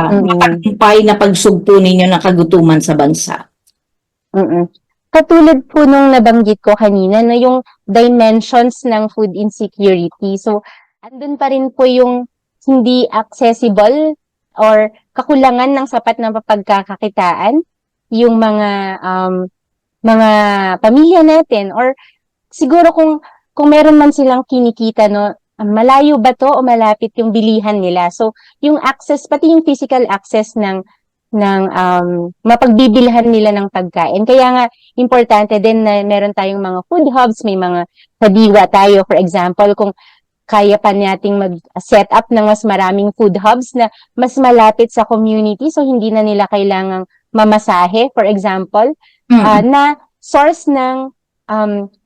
matagumpay na pagsugpo ninyo ng kagutuman sa bansa? Katulad po nung nabanggit ko kanina, no, yung dimensions ng food insecurity. So, andun pa rin po yung hindi accessible or kakulangan ng sapat na pagkakakitaan yung mga pamilya natin, or siguro kung meron man silang kinikita, no, malayo ba to o malapit yung bilihan nila. So, yung access, pati yung physical access ng mapagbibilhan nila ng pagkain. Kaya nga, importante din na meron tayong mga food hubs, may mga kadiwa tayo. For example, kung kaya pa nating mag-set up ng mas maraming food hubs na mas malapit sa community, so hindi na nila kailangang mamasahe, for example, na source ng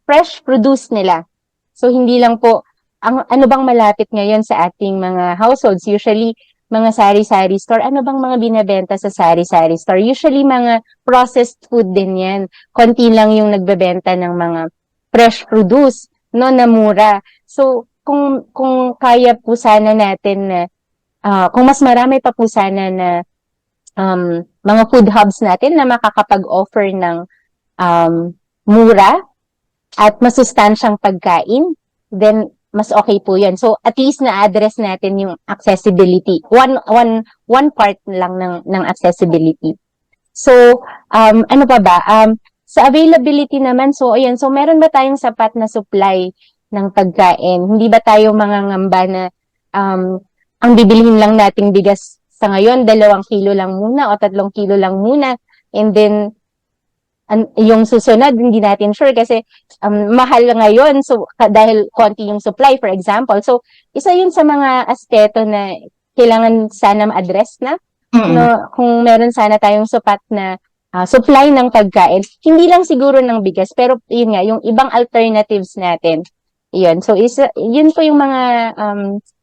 fresh produce nila. So, hindi lang po, ano bang malapit ngayon sa ating mga households? Usually, mga sari-sari store. Ano bang mga binabenta sa sari-sari store? Usually, mga processed food din yan. Konti lang yung nagbebenta ng mga fresh produce, no, na mura. So, kung kaya po sana natin na, kung mas marami pa po sana na mga food hubs natin na makakapag-offer ng mura at masustansyang pagkain, then mas okay po yun. So, at least na-address natin yung accessibility. One part lang ng accessibility. So, ano pa ba? Sa availability naman, so, ayan, so meron ba tayong sapat na supply ng pagkain? Hindi ba tayo mangangamba na ang bibilhin lang nating bigas sa ngayon, 2 kilo lang muna o 3 kilo lang muna, and then yung susunod, hindi natin sure kasi mahal ngayon, so dahil konti yung supply, for example. So, isa yun sa mga aspeto na kailangan sana ma-address na. No, kung meron sana tayong sapat na supply ng pagkain, hindi lang siguro ng bigas, pero yun nga, yung ibang alternatives natin. Yun. So, yun po yung mga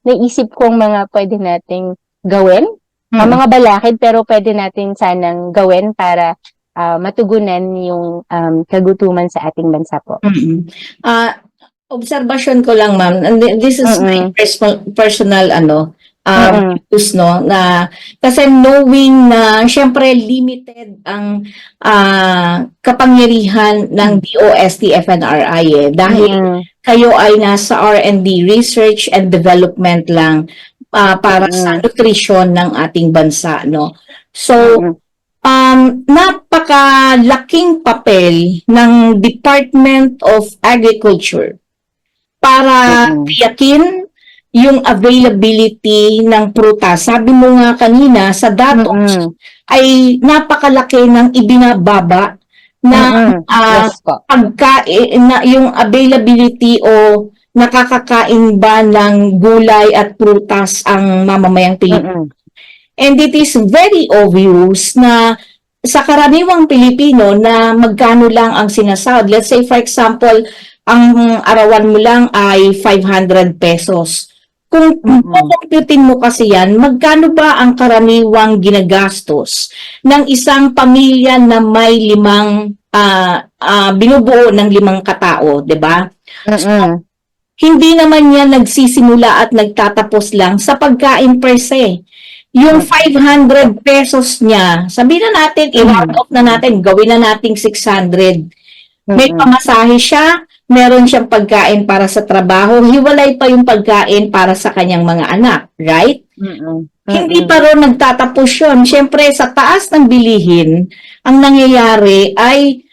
naisip kong mga pwede nating gawin. Mga balakid, pero pwede natin sanang gawin para matugunan yung kagutuman sa ating bansa po. Observation ko lang, ma'am, and this is my personal views, no, na kasi knowing na syempre limited ang kapangyarihan ng DOST FNRI dahil kayo ay nasa R&D, research and development lang para sa nutrition ng ating bansa, no. So napakalaking papel ng Department of Agriculture para tiyakin yung availability ng prutas. Sabi mo nga kanina, sa datos ay napakalaki ng ibinababa na pagkain, na yung availability o nakakakain ba ng gulay at prutas ang mamamayang Pilipino. And it is very obvious na sa karaniwang Pilipino na magkano lang ang sinasahod. Let's say, for example, ang arawan mo lang ay 500 pesos. Kung kukumputin mo kasi yan, magkano ba ang karaniwang ginagastos ng isang pamilya na may binubuo ng 5 katao, di ba? So, hindi naman yan nagsisimula at nagtatapos lang sa pagkain per se. Yung 500 pesos niya, sabihin na natin, i-round off na natin, gawin na nating 600. May pamasahe siya, meron siyang pagkain para sa trabaho, hiwalay pa yung pagkain para sa kanyang mga anak, right? Hindi pa rin nagtatapos yun. Siyempre, sa taas ng bilihin, ang nangyayari ay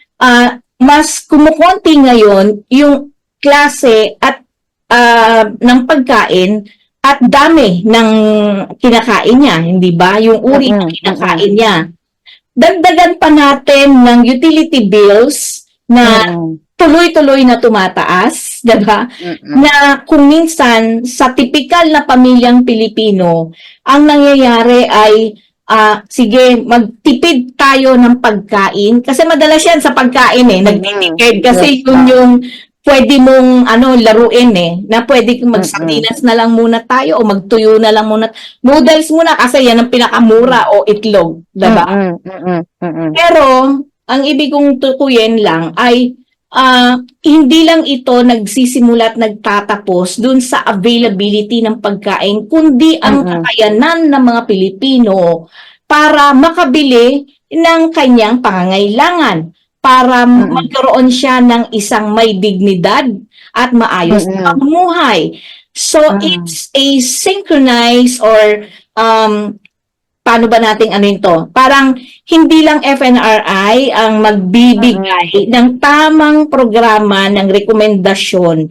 mas kumukonti ngayon yung klase at ng pagkain at dami ng kinakain niya, hindi ba? Yung uri ng kinakain niya. Dagdagan pa natin ng utility bills na tuloy-tuloy na tumataas, diba? Na kung minsan sa tipikal na pamilyang Pilipino, ang nangyayari ay sige, magtipid tayo ng pagkain. Kasi madalas yan sa pagkain nagtitipid. Kasi yun yung pwede mong laruin na pwede magsardinas na lang muna tayo o magtuyo na lang muna. Noodles muna kasi yan ang pinakamura o itlog, diba? Pero, ang ibig kong tukuyin lang ay hindi lang ito nagsisimula at nagtatapos dun sa availability ng pagkain, kundi ang kakayanan ng mga Pilipino para makabili ng kanyang pangangailangan, para magkaroon siya ng isang may dignidad at maayos na pamumuhay. So, it's a synchronized or paano ba nating ano ito? Parang hindi lang FNRI ang magbibigay ng tamang programa ng rekomendasyon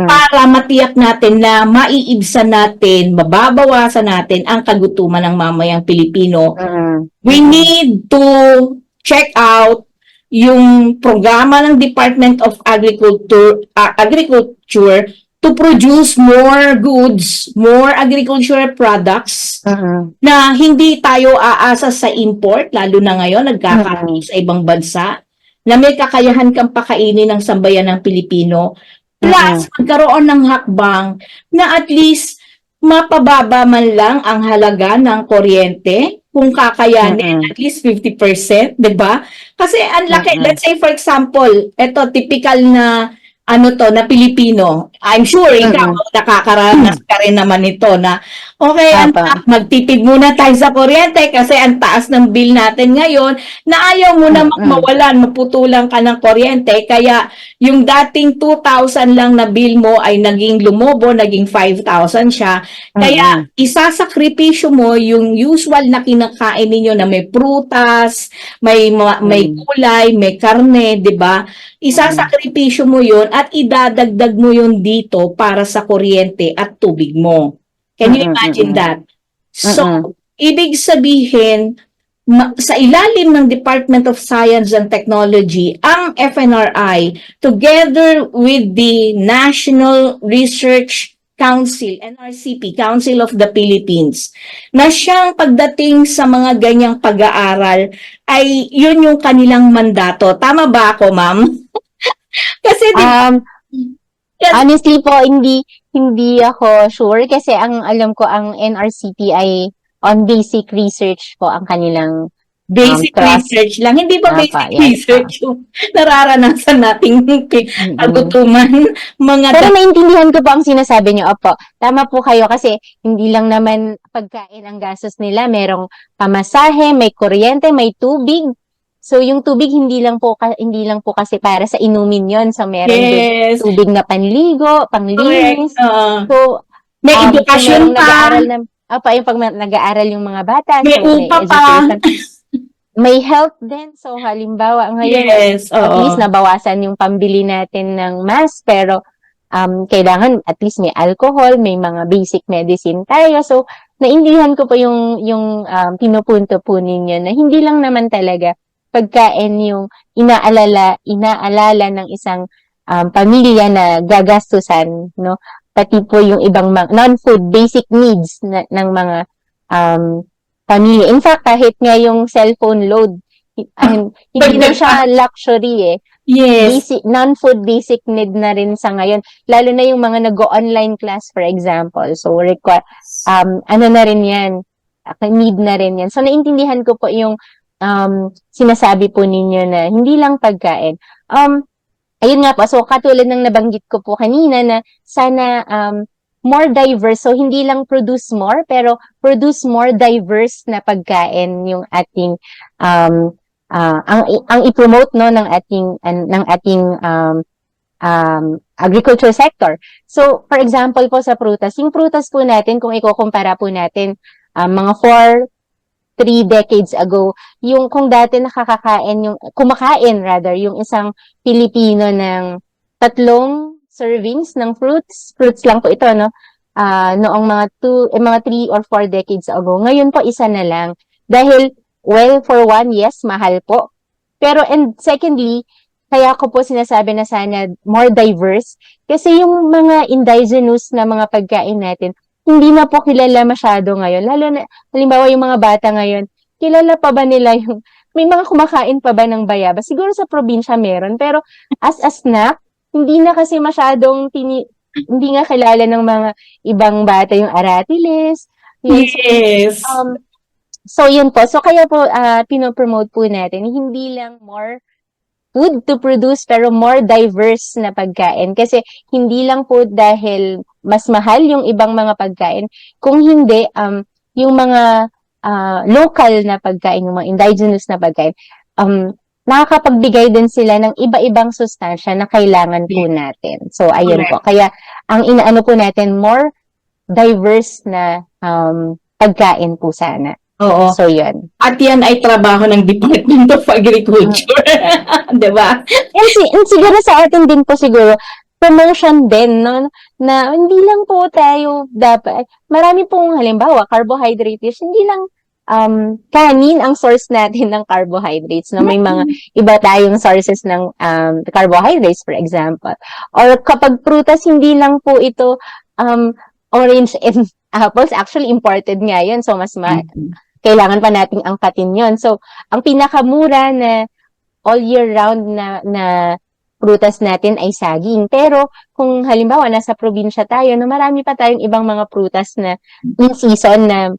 para matiyak natin na maiibsan natin, mababawasan natin ang kagutuman ng mamayang Pilipino. We need to check out yung programa ng Department of Agriculture to produce more goods, more agricultural products na hindi tayo aasa sa import, lalo na ngayon nagkakaroon sa ibang bansa, na may kakayahan kang pakainin ng sambayan ng Pilipino. Plus, magkaroon ng hakbang na at least mapababa man lang ang halaga ng kuryente, kung kakayanin, at least 50%, di ba? Kasi ang laki, let's say for example, ito typical na na Pilipino. I'm sure ikaw nakakaranas ka rin naman ito na okay, magtipid muna tayo sa kuryente kasi ang taas ng bill natin ngayon na ayaw mo na mawalan, maputulan ka ng kuryente. Kaya yung dating 2,000 lang na bill mo ay naging lumobo, naging 5,000 siya. Kaya isasakripisyo mo yung usual na kinakain ninyo na may prutas, may gulay, may karne, di ba? Isasakripisyo mo yun at idadagdag mo yun dito para sa kuryente at tubig mo. Can you imagine that? So, ibig sabihin, sa ilalim ng Department of Science and Technology, ang FNRI, together with the National Research Council, NRCP, Council of the Philippines, na siyang pagdating sa mga ganyang pag-aaral, ay yun yung kanilang mandato. Tama ba ako, ma'am? Kasi honestly po, hindi ako sure kasi ang alam ko ang NRCP ay on basic research po ang kanilang basic research lang. Hindi ba basic research yung nararanasan nating kagutuman? Pero naintindihan ko po ang sinasabi niyo. Opo, tama po kayo kasi hindi lang naman pagkain ang gastos nila. Merong pamasahe, may kuryente, may tubig. So yung tubig hindi lang po kasi para sa inumin 'yon. So meron din tubig na panligo, panglinis. So may edukasyon pa. Yung pag nag-aaral yung mga bata, may upa pa. May health din. So halimbawa ngayon at least nabawasan yung pambili natin ng mask, pero kailangan at least may alcohol, may mga basic medicine tayo. So naintindihan ko po yung pinupunto po ninyo na hindi lang naman talaga pagkain yung inaalala ng isang pamilya na gagastusan, no? Pati po yung ibang non-food basic needs ng mga pamilya. In fact, kahit nga yung cellphone load, hindi na siya luxury eh. Yes. Non-food basic need na rin sa ngayon. Lalo na yung mga nag-online class, for example. So, ano na rin yan? Need na rin yan. So, naintindihan ko po yung sinasabi po ninyo na hindi lang pagkain. Ayun nga po, so katulad ng nabanggit ko po kanina na sana more diverse, so hindi lang produce more, pero produce more diverse na pagkain yung ating ang i-promote no ng ating agriculture sector. So for example po sa prutas, yung prutas po natin kung ikukumpara po natin mga 3 decades ago, yung kung dati kumakain yung isang Pilipino ng 3 servings ng fruits lang po ito, no? Noong mga 3 or 4 decades ago. Ngayon po, isa na lang. Dahil, for one, yes, mahal po. Pero, and secondly, kaya ko po sinasabi na sana more diverse, kasi yung mga indigenous na mga pagkain natin, hindi na po kilala masyado ngayon. Lalo na, halimbawa yung mga bata ngayon, kilala pa ba nila may mga kumakain pa ba ng bayabas? Siguro sa probinsya meron, pero as a snack, hindi na kasi masyadong, hindi nga kilala ng mga ibang bata yung aratiles. Yes. So yun po. So kaya po, pinopromote po natin, hindi lang more food to produce, pero more diverse na pagkain. Kasi hindi lang po dahil mas mahal yung ibang mga pagkain, kung hindi, yung mga local na pagkain, yung mga indigenous na pagkain, nakakapagbigay din sila ng iba-ibang sustansya na kailangan po natin. So, ayun po. Kaya, ang inaano po natin, more diverse na pagkain po sana. Oo. So, yun. At yan ay trabaho ng Department of Agriculture. Diba? And siguro sa atin din po siguro, promotion din, no? Na hindi lang po tayo dapat, marami pong halimbawa, carbohydrates, hindi lang kanin ang source natin ng carbohydrates, no? May mga iba tayong sources ng carbohydrates, for example. Or kapag prutas, hindi lang po ito orange and apples, actually imported nga yun, so mas kailangan pa nating angkatin yun. So, ang pinakamura na all year round na prutas natin ay saging. Pero kung halimbawa nasa probinsya tayo, no, marami pa tayong ibang mga prutas na in season na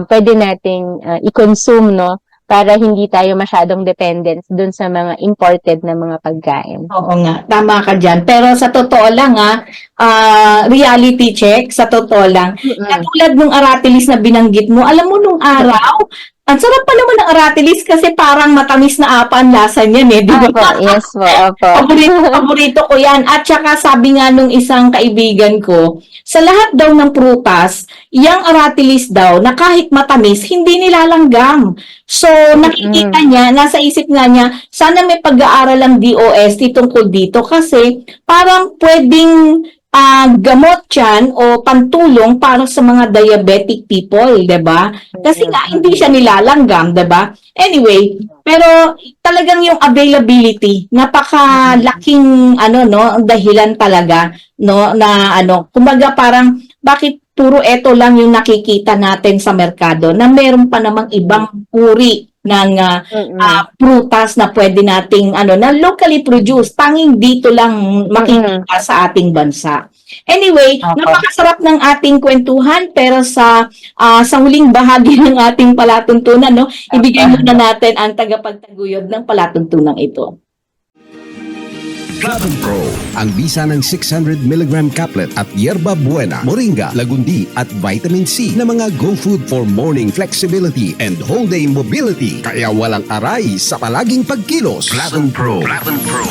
pwede nating i-consume, no, para hindi tayo masyadong dependent dun sa mga imported na mga pagkain. Oo nga, tama ka dyan. Pero sa totoo lang reality check, sa totoo lang, katulad nung aratilis na binanggit mo, alam mo nung araw, ang sarap pa naman ng aratilis kasi parang matamis na apa ang lasa niyan di ba? Opo, yes po, opo. Paborito ko yan. At saka sabi nga nung isang kaibigan ko, sa lahat daw ng prutas, yung aratilis daw na kahit matamis, hindi nilalanggam. So, nakikita niya, nasa isip nga niya, sana may pag-aaral ang DOST tungkol dito kasi parang pwedeng gamot yan o pantulong para sa mga diabetic people, 'di ba? Kasi nga hindi siya nilalanggam, 'di ba? Anyway, pero talagang yung availability, napakalaking dahilan talaga, no, na kumbaga parang bakit puro eto lang yung nakikita natin sa merkado na meron pa namang ibang uri ng prutas na pwede nating na locally produced, tanging dito lang makikita sa ating bansa. Anyway, napakasarap ng ating kwentuhan, pero sa huling bahagi ng ating palatuntunan, no, ibigay muna natin ang tagapagtaguyod ng palatuntunan ito. Flavon Pro, ang bisa ng 600mg caplet at yerba buena, moringa, lagundi at vitamin C na mga go food for morning flexibility and whole day mobility. Kaya walang aray sa palaging pagkilos. Flavon Pro. Flavon Pro.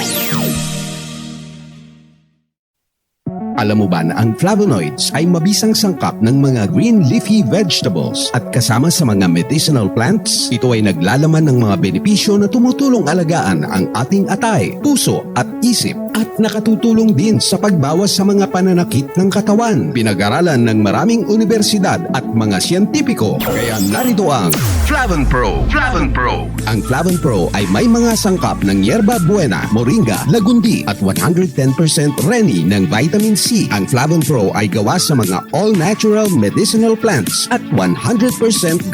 Alam mo ba na ang flavonoids ay mabisang sangkap ng mga green leafy vegetables at kasama sa mga medicinal plants? Ito ay naglalaman ng mga benepisyo na tumutulong alagaan ang ating atay, puso at isip at nakatutulong din sa pagbawas sa mga pananakit ng katawan. Pinag-aralan ng maraming universidad at mga siyentipiko. Kaya narito ang Flavon Pro. Flavon Pro. Ang Flavon Pro ay may mga sangkap ng yerba buena, moringa, lagundi at 110% reni ng vitamin C. Ang Flavon Pro ay gawa sa mga all-natural medicinal plants at 100%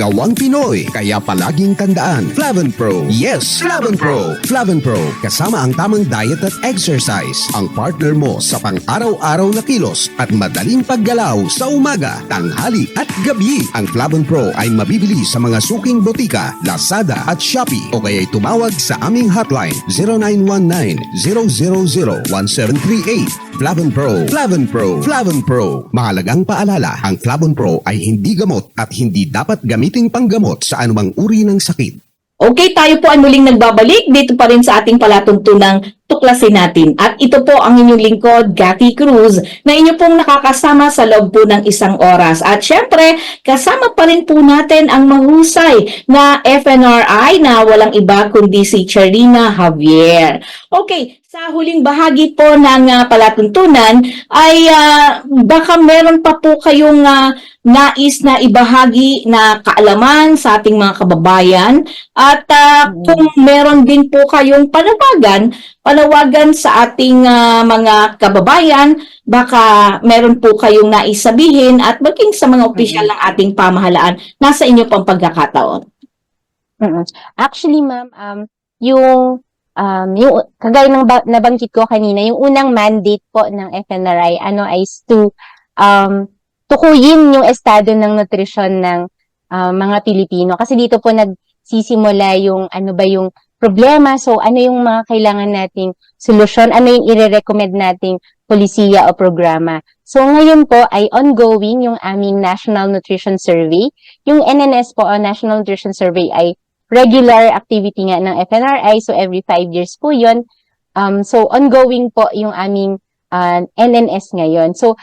gawang Pinoy. Kaya palaging tandaan, Flavon Pro. Yes, Flavon Pro. Flavon Pro, kasama ang tamang diet at exercise. Ang partner mo sa pang-araw-araw na kilos at madaling paggalaw sa umaga, tanghali at gabi. Ang Flavon Pro ay mabibili sa mga suking botika, Lazada at Shopee o kaya'y tumawag sa aming hotline 0919-000-1738. Flavon Pro. Flavon Pro. Flavon Pro. Mahalagang paalala, ang Flavon Pro ay hindi gamot at hindi dapat gamiting panggamot sa anumang uri ng sakit. Okay, tayo po ay muling nagbabalik dito pa rin sa ating palatuntunang tuklasin natin. At ito po ang inyong lingkod, Cathy Cruz, na inyo pong nakakasama sa loob po ng isang oras. At syempre, kasama pa rin po natin ang mahusay na FNRI na walang iba kundi si Charlina Javier. Okay, sa huling bahagi po ng palatuntunan ay baka meron pa po kayong nais na ibahagi na kaalaman sa ating mga kababayan at kung meron din po kayong panawagan sa ating mga kababayan, baka meron po kayong nais sabihin at maging sa mga opisyal ng ating pamahalaan, nasa inyo pang pagkakataon. Actually, ma'am, yung kagaya ng nabanggit ko kanina, yung unang mandate po ng FNRI is to tukuyin yung estado ng nutrisyon ng mga Pilipino. Kasi dito po nagsisimula yung yung problema. So, ano yung mga kailangan nating solusyon? Ano yung i-recommend nating polisiya o programa? So, ngayon po ay ongoing yung aming National Nutrition Survey. Yung NNS po, National Nutrition Survey, ay regular activity nga ng FNRI. So, every 5 years po yun. So, ongoing po yung aming NNS ngayon. So,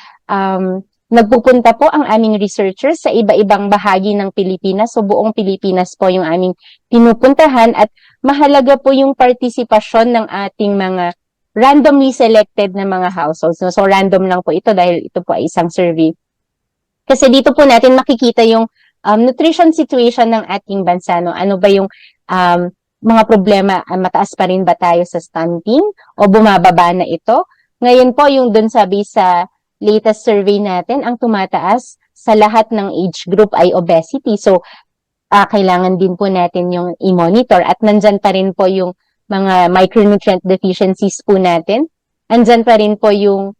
nagpupunta po ang aming researchers sa iba-ibang bahagi ng Pilipinas. So buong Pilipinas po yung aming pinupuntahan at mahalaga po yung partisipasyon ng ating mga randomly selected na mga households. No? So random lang po ito dahil ito po ay isang survey. Kasi dito po natin makikita yung nutrition situation ng ating bansa. No? Ano ba yung mga problema? Mataas pa rin ba tayo sa stunting o bumababa na ito? Ngayon po yung dun sabi sa latest survey natin, ang tumataas sa lahat ng age group ay obesity. So kailangan din po natin yung i-monitor at nandyan pa rin po yung mga micronutrient deficiencies po natin. Andyan pa rin po yung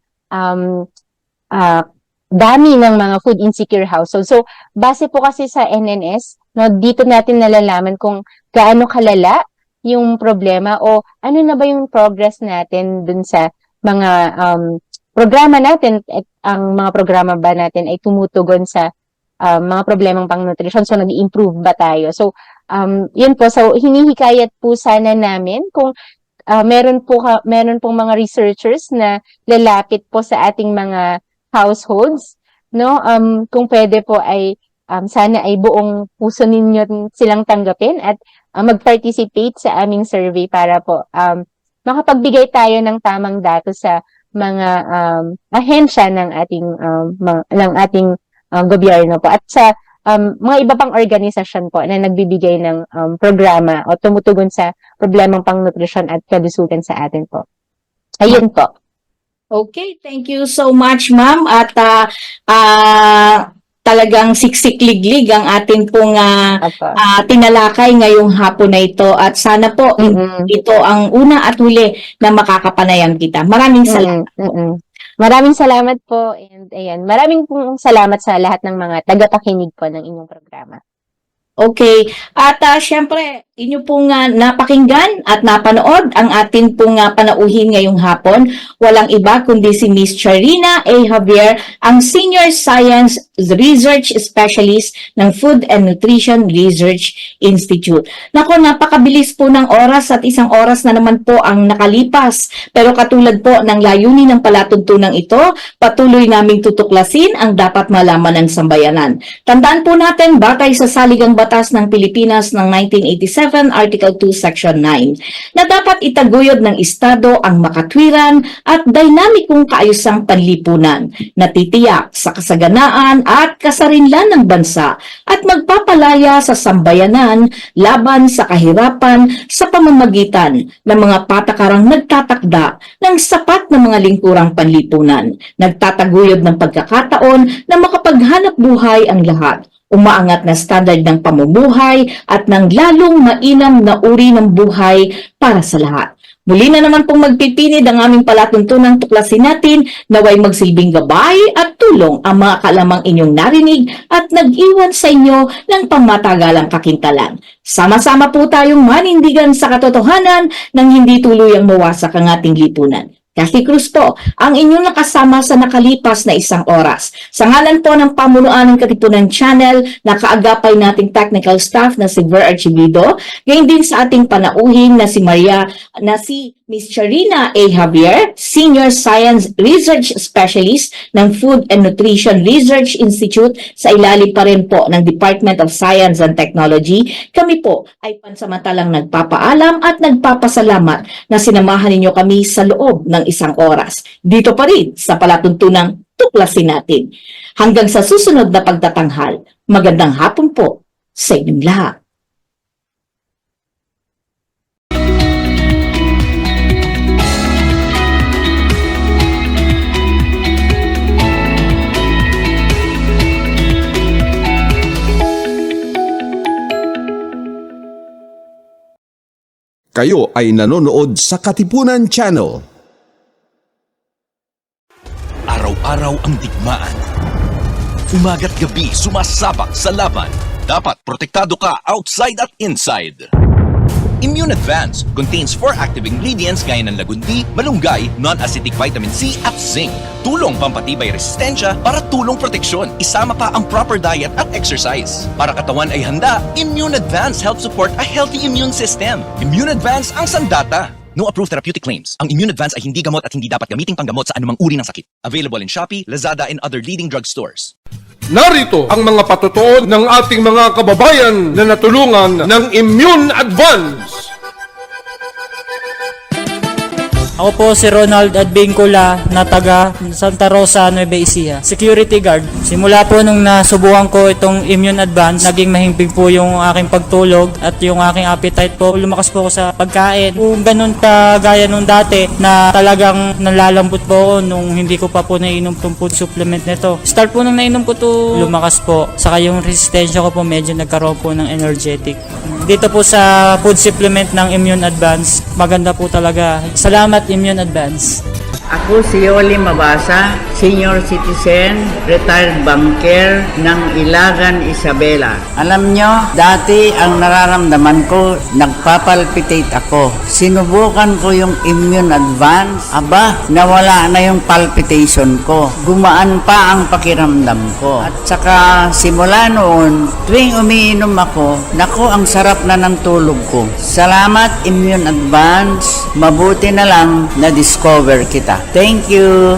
dami ng mga food insecure households. So, base po kasi sa NNS, no, dito natin nalalaman kung gaano kalala yung problema o ano na ba yung progress natin dun sa mga programa natin at ang mga programa ba natin ay tumutugon sa mga problemang pang-nutrition. So, nag-improve ba tayo? So, yun po. So, hinihikayat po sana namin kung meron pong mga researchers na lalapit po sa ating mga households, no? Kung pwede po ay sana ay buong puso ninyo silang tanggapin at mag-participate sa aming survey para po makapagbigay tayo ng tamang datos sa mga ahensya ng ating gobyerno po at sa mga iba pang organisasyon po na nagbibigay ng programa o tumutugon sa problemang pang-nutrisyon at kalusugan sa atin po. Ayun po. Okay, thank you so much, ma'am. At talagang siksik-liglig ang ating pong tinalakay ngayong hapon na ito. At sana po ito ang una at huli na makakapanayam kita. Maraming salamat. Maraming salamat po. And ayan, maraming pong salamat sa lahat ng mga tagapakinig po ng inyong programa. Okay. At syempre, inyo pong napakinggan at napanood ang atin pong panauhin ngayong hapon. Walang iba kundi si Miss Charina A. Javier, ang Senior Science Research Specialist ng Food and Nutrition Research Institute. Nako, napakabilis po ng oras at isang oras na naman po ang nakalipas. Pero katulad po ng layunin ng palatuntunan ito, patuloy naming tutuklasin ang dapat malaman ng sambayanan. Tandaan po natin, batay sa Saligang Batas ng Pilipinas ng 1987, Article 2, Section 9, na dapat itaguyod ng Estado ang makatwiran at dinamikong kaayusang panlipunan na titiyak sa kasaganaan at kasarinlan ng bansa at magpapalaya sa sambayanan laban sa kahirapan sa pamamagitan ng mga patakarang nagtatakda ng sapat na mga lingkurang panlipunan, nagtataguyod ng pagkakataon na makapaghanap buhay ang lahat, umaangat na standard ng pamumuhay at ng lalong mainam na uri ng buhay para sa lahat. Muli na naman pong magpipinid ang aming palatuntunang tuklasin natin naway magsilbing gabay at tulong ang mga kalamang inyong narinig at nag-iwan sa inyo ng pangmatagalang kakintalan. Sama-sama po tayong manindigan sa katotohanan nang hindi tuluyang mawasak ang ating lipunan. Kathy Cruz po, ang inyong nakasama sa nakalipas na isang oras. Sa ngalan po ng pamunuan ng Katipunan Channel, nakaagapay nating technical staff na si Ver Archibido, gayon din sa ating panauhin na si Miss Charina A. Javier, Senior Science Research Specialist ng Food and Nutrition Research Institute sa ilalim pa rin po ng Department of Science and Technology. Kami po ay pansamantalang nagpapaalam at nagpapasalamat na sinamahan ninyo kami sa loob ng isang oras. Dito pa rin sa palatuntunang tuklasin natin. Hanggang sa susunod na pagtatanghal, magandang hapon po sa inyong lahat. Kayo ay nanonood sa Katipunan Channel. Araw-araw ang digmaan. Umaga't gabi sumasabak sa laban. Dapat protektado ka outside at inside. Immune Advance contains 4 active ingredients gaya ng lagundi, malunggay, non-acidic vitamin C at zinc. Tulong pampatibay resistensya para tulong proteksyon. Isama pa ang proper diet at exercise. Para katawan ay handa, Immune Advance helps support a healthy immune system. Immune Advance ang sandata. No approved therapeutic claims. Ang Immune Advance ay hindi gamot at hindi dapat gamiting panggamot sa anumang uri ng sakit. Available in Shopee, Lazada, and other leading drugstores. Narito ang mga patutuon ng ating mga kababayan na natulungan ng Immune Advance. Ako po si Ronald Advincula na taga Santa Rosa, Nueva Ecija. Security guard. Simula po nung nasubukan ko itong Immune Advance, naging mahimbing po yung aking pagtulog at yung aking appetite po. Lumakas po ako sa pagkain. Kung ganun kagaya nung dati na talagang nalalambot po ako nung hindi ko pa po nainom itong food supplement nito. Start po nung nainom ko to, lumakas po. Saka yung resistensya ko po medyo nagkaroon po ng energetic. Dito po sa food supplement ng Immune Advance, maganda po talaga. Salamat Immune Advance. Ako si Yoli Mabasa, senior citizen, retired banker ng Ilagan, Isabela. Alam nyo, dati ang nararamdaman ko, nagpapalpitate ako. Sinubukan ko yung Immune Advance. Aba, nawala na yung palpitation ko. Gumaan pa ang pakiramdam ko. At saka simula noon, tuwing umiinom ako, naku, ang sarap na ng tulog ko. Salamat Immune Advance. Mabuti na lang na-discover kita. Thank you.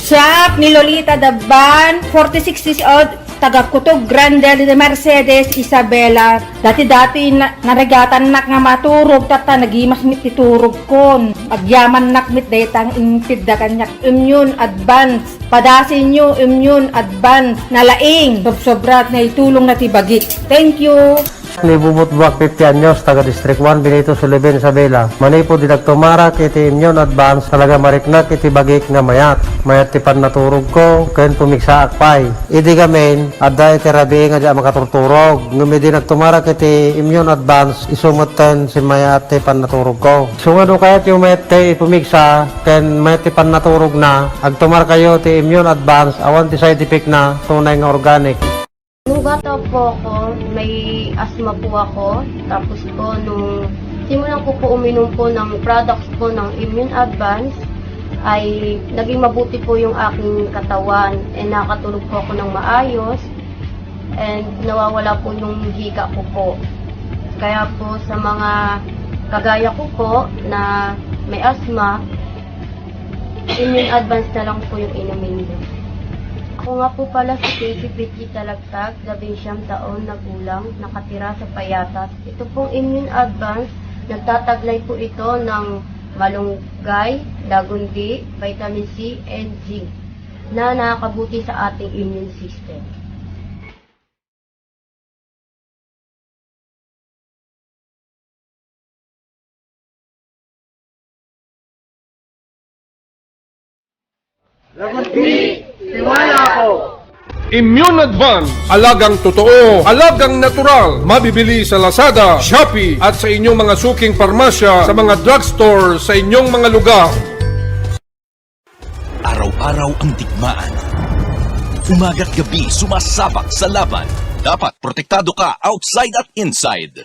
Siya ni Lolita Daban, 46 years old, taga Kutog Grande de Mercedes, Isabela. Dati-dati naragatan nak nga maturog, tata nagimas mit titurog kon. Agyaman nak mit daytang intid da kanyak. Immune Advance. Padasin nyo Immune Advance. Nalaing, sobrat na itulong na tibagi. Thank you. Ni Bubut Buwak 50 anyos, taga District 1, Benito Sullivan, Isabela. Manay po dinagtumarak iti Immune Advance, talaga mariknak iti bagik nga mayat. Mayat ti pan naturog ko, kayon pumiksa akpay. Idi gamin, adda iti rabi nga di makaturturog. Ngumidi nagtumarak iti Immune Advance, isumutan si mayat ti pan naturog ko. Sungado kayat yung mayat ti pumiksa, kayon mayat ti pan naturog na, agtumar kayo ti Immune Advance, awan ti side effect na, tunay nga organic. Nung bata po ako, may asthma po ako. Tapos po, nung simulan ko po uminom po ng products po ng Immune Advance, ay naging mabuti po yung aking katawan. And nakatulog po ako ng maayos. And nawawala po yung hika ko po. Kaya po sa mga kagaya ko po na may asthma, Immune Advance na lang po yung inumin niyo. Ako nga po pala si Casey Vicky Talagtag, 19 taon na gulang, nakatira sa Payatas. Ito pong Immune Advance, nagtataglay po ito ng malunggay, lagundi, vitamin C, and zinc na nakakabuti sa ating immune system. Immune Advance, alagang totoo, alagang natural, mabibili sa Lazada, Shopee at sa inyong mga suking parmasya, sa mga drugstore, sa inyong mga lugar. Araw-araw ang digmaan. Umaga't gabi sumasabak sa laban. Dapat protektado ka outside at inside.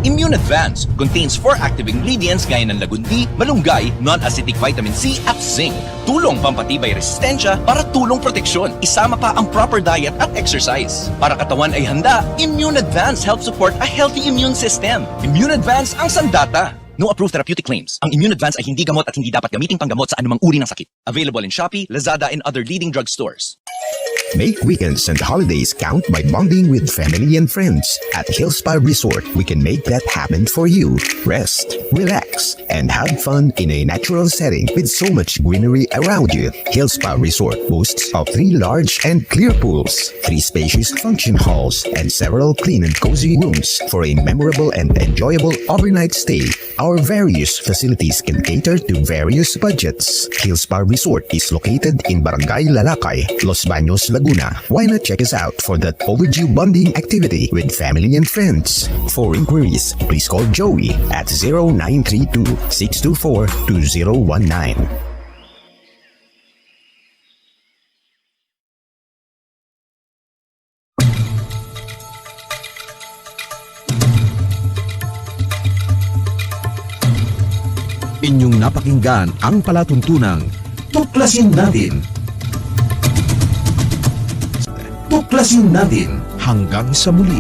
Immune Advance contains 4 active ingredients gaya ng lagundi, malunggay, non-acidic vitamin C at zinc. Tulong pampatibay resistensya para tulong proteksyon. Isama pa ang proper diet at exercise. Para katawan ay handa, Immune Advance helps support a healthy immune system. Immune Advance ang sandata. No approved therapeutic claims. Ang Immune Advance ay hindi gamot at hindi dapat gamiting panggamot sa anumang uri ng sakit. Available in Shopee, Lazada, and other leading drugstores. Make weekends and holidays count by bonding with family and friends. At Hillspa Resort, we can make that happen for you. Rest, relax, and have fun in a natural setting with so much greenery around you. Hillspa Resort boasts of 3 large and clear pools, 3 spacious function halls, and several clean and cozy rooms for a memorable and enjoyable overnight stay. Our various facilities can cater to various budgets. Hillspa Resort is located in Barangay Lalakay, Los Baños, Laguna. Why not check us out for that overdue bonding activity with family and friends? For inquiries, please call Joey at 0932-624-2019. Inyong napakinggan ang palatuntunang Tuklasin Natin. Tuklasin natin hanggang sa muli.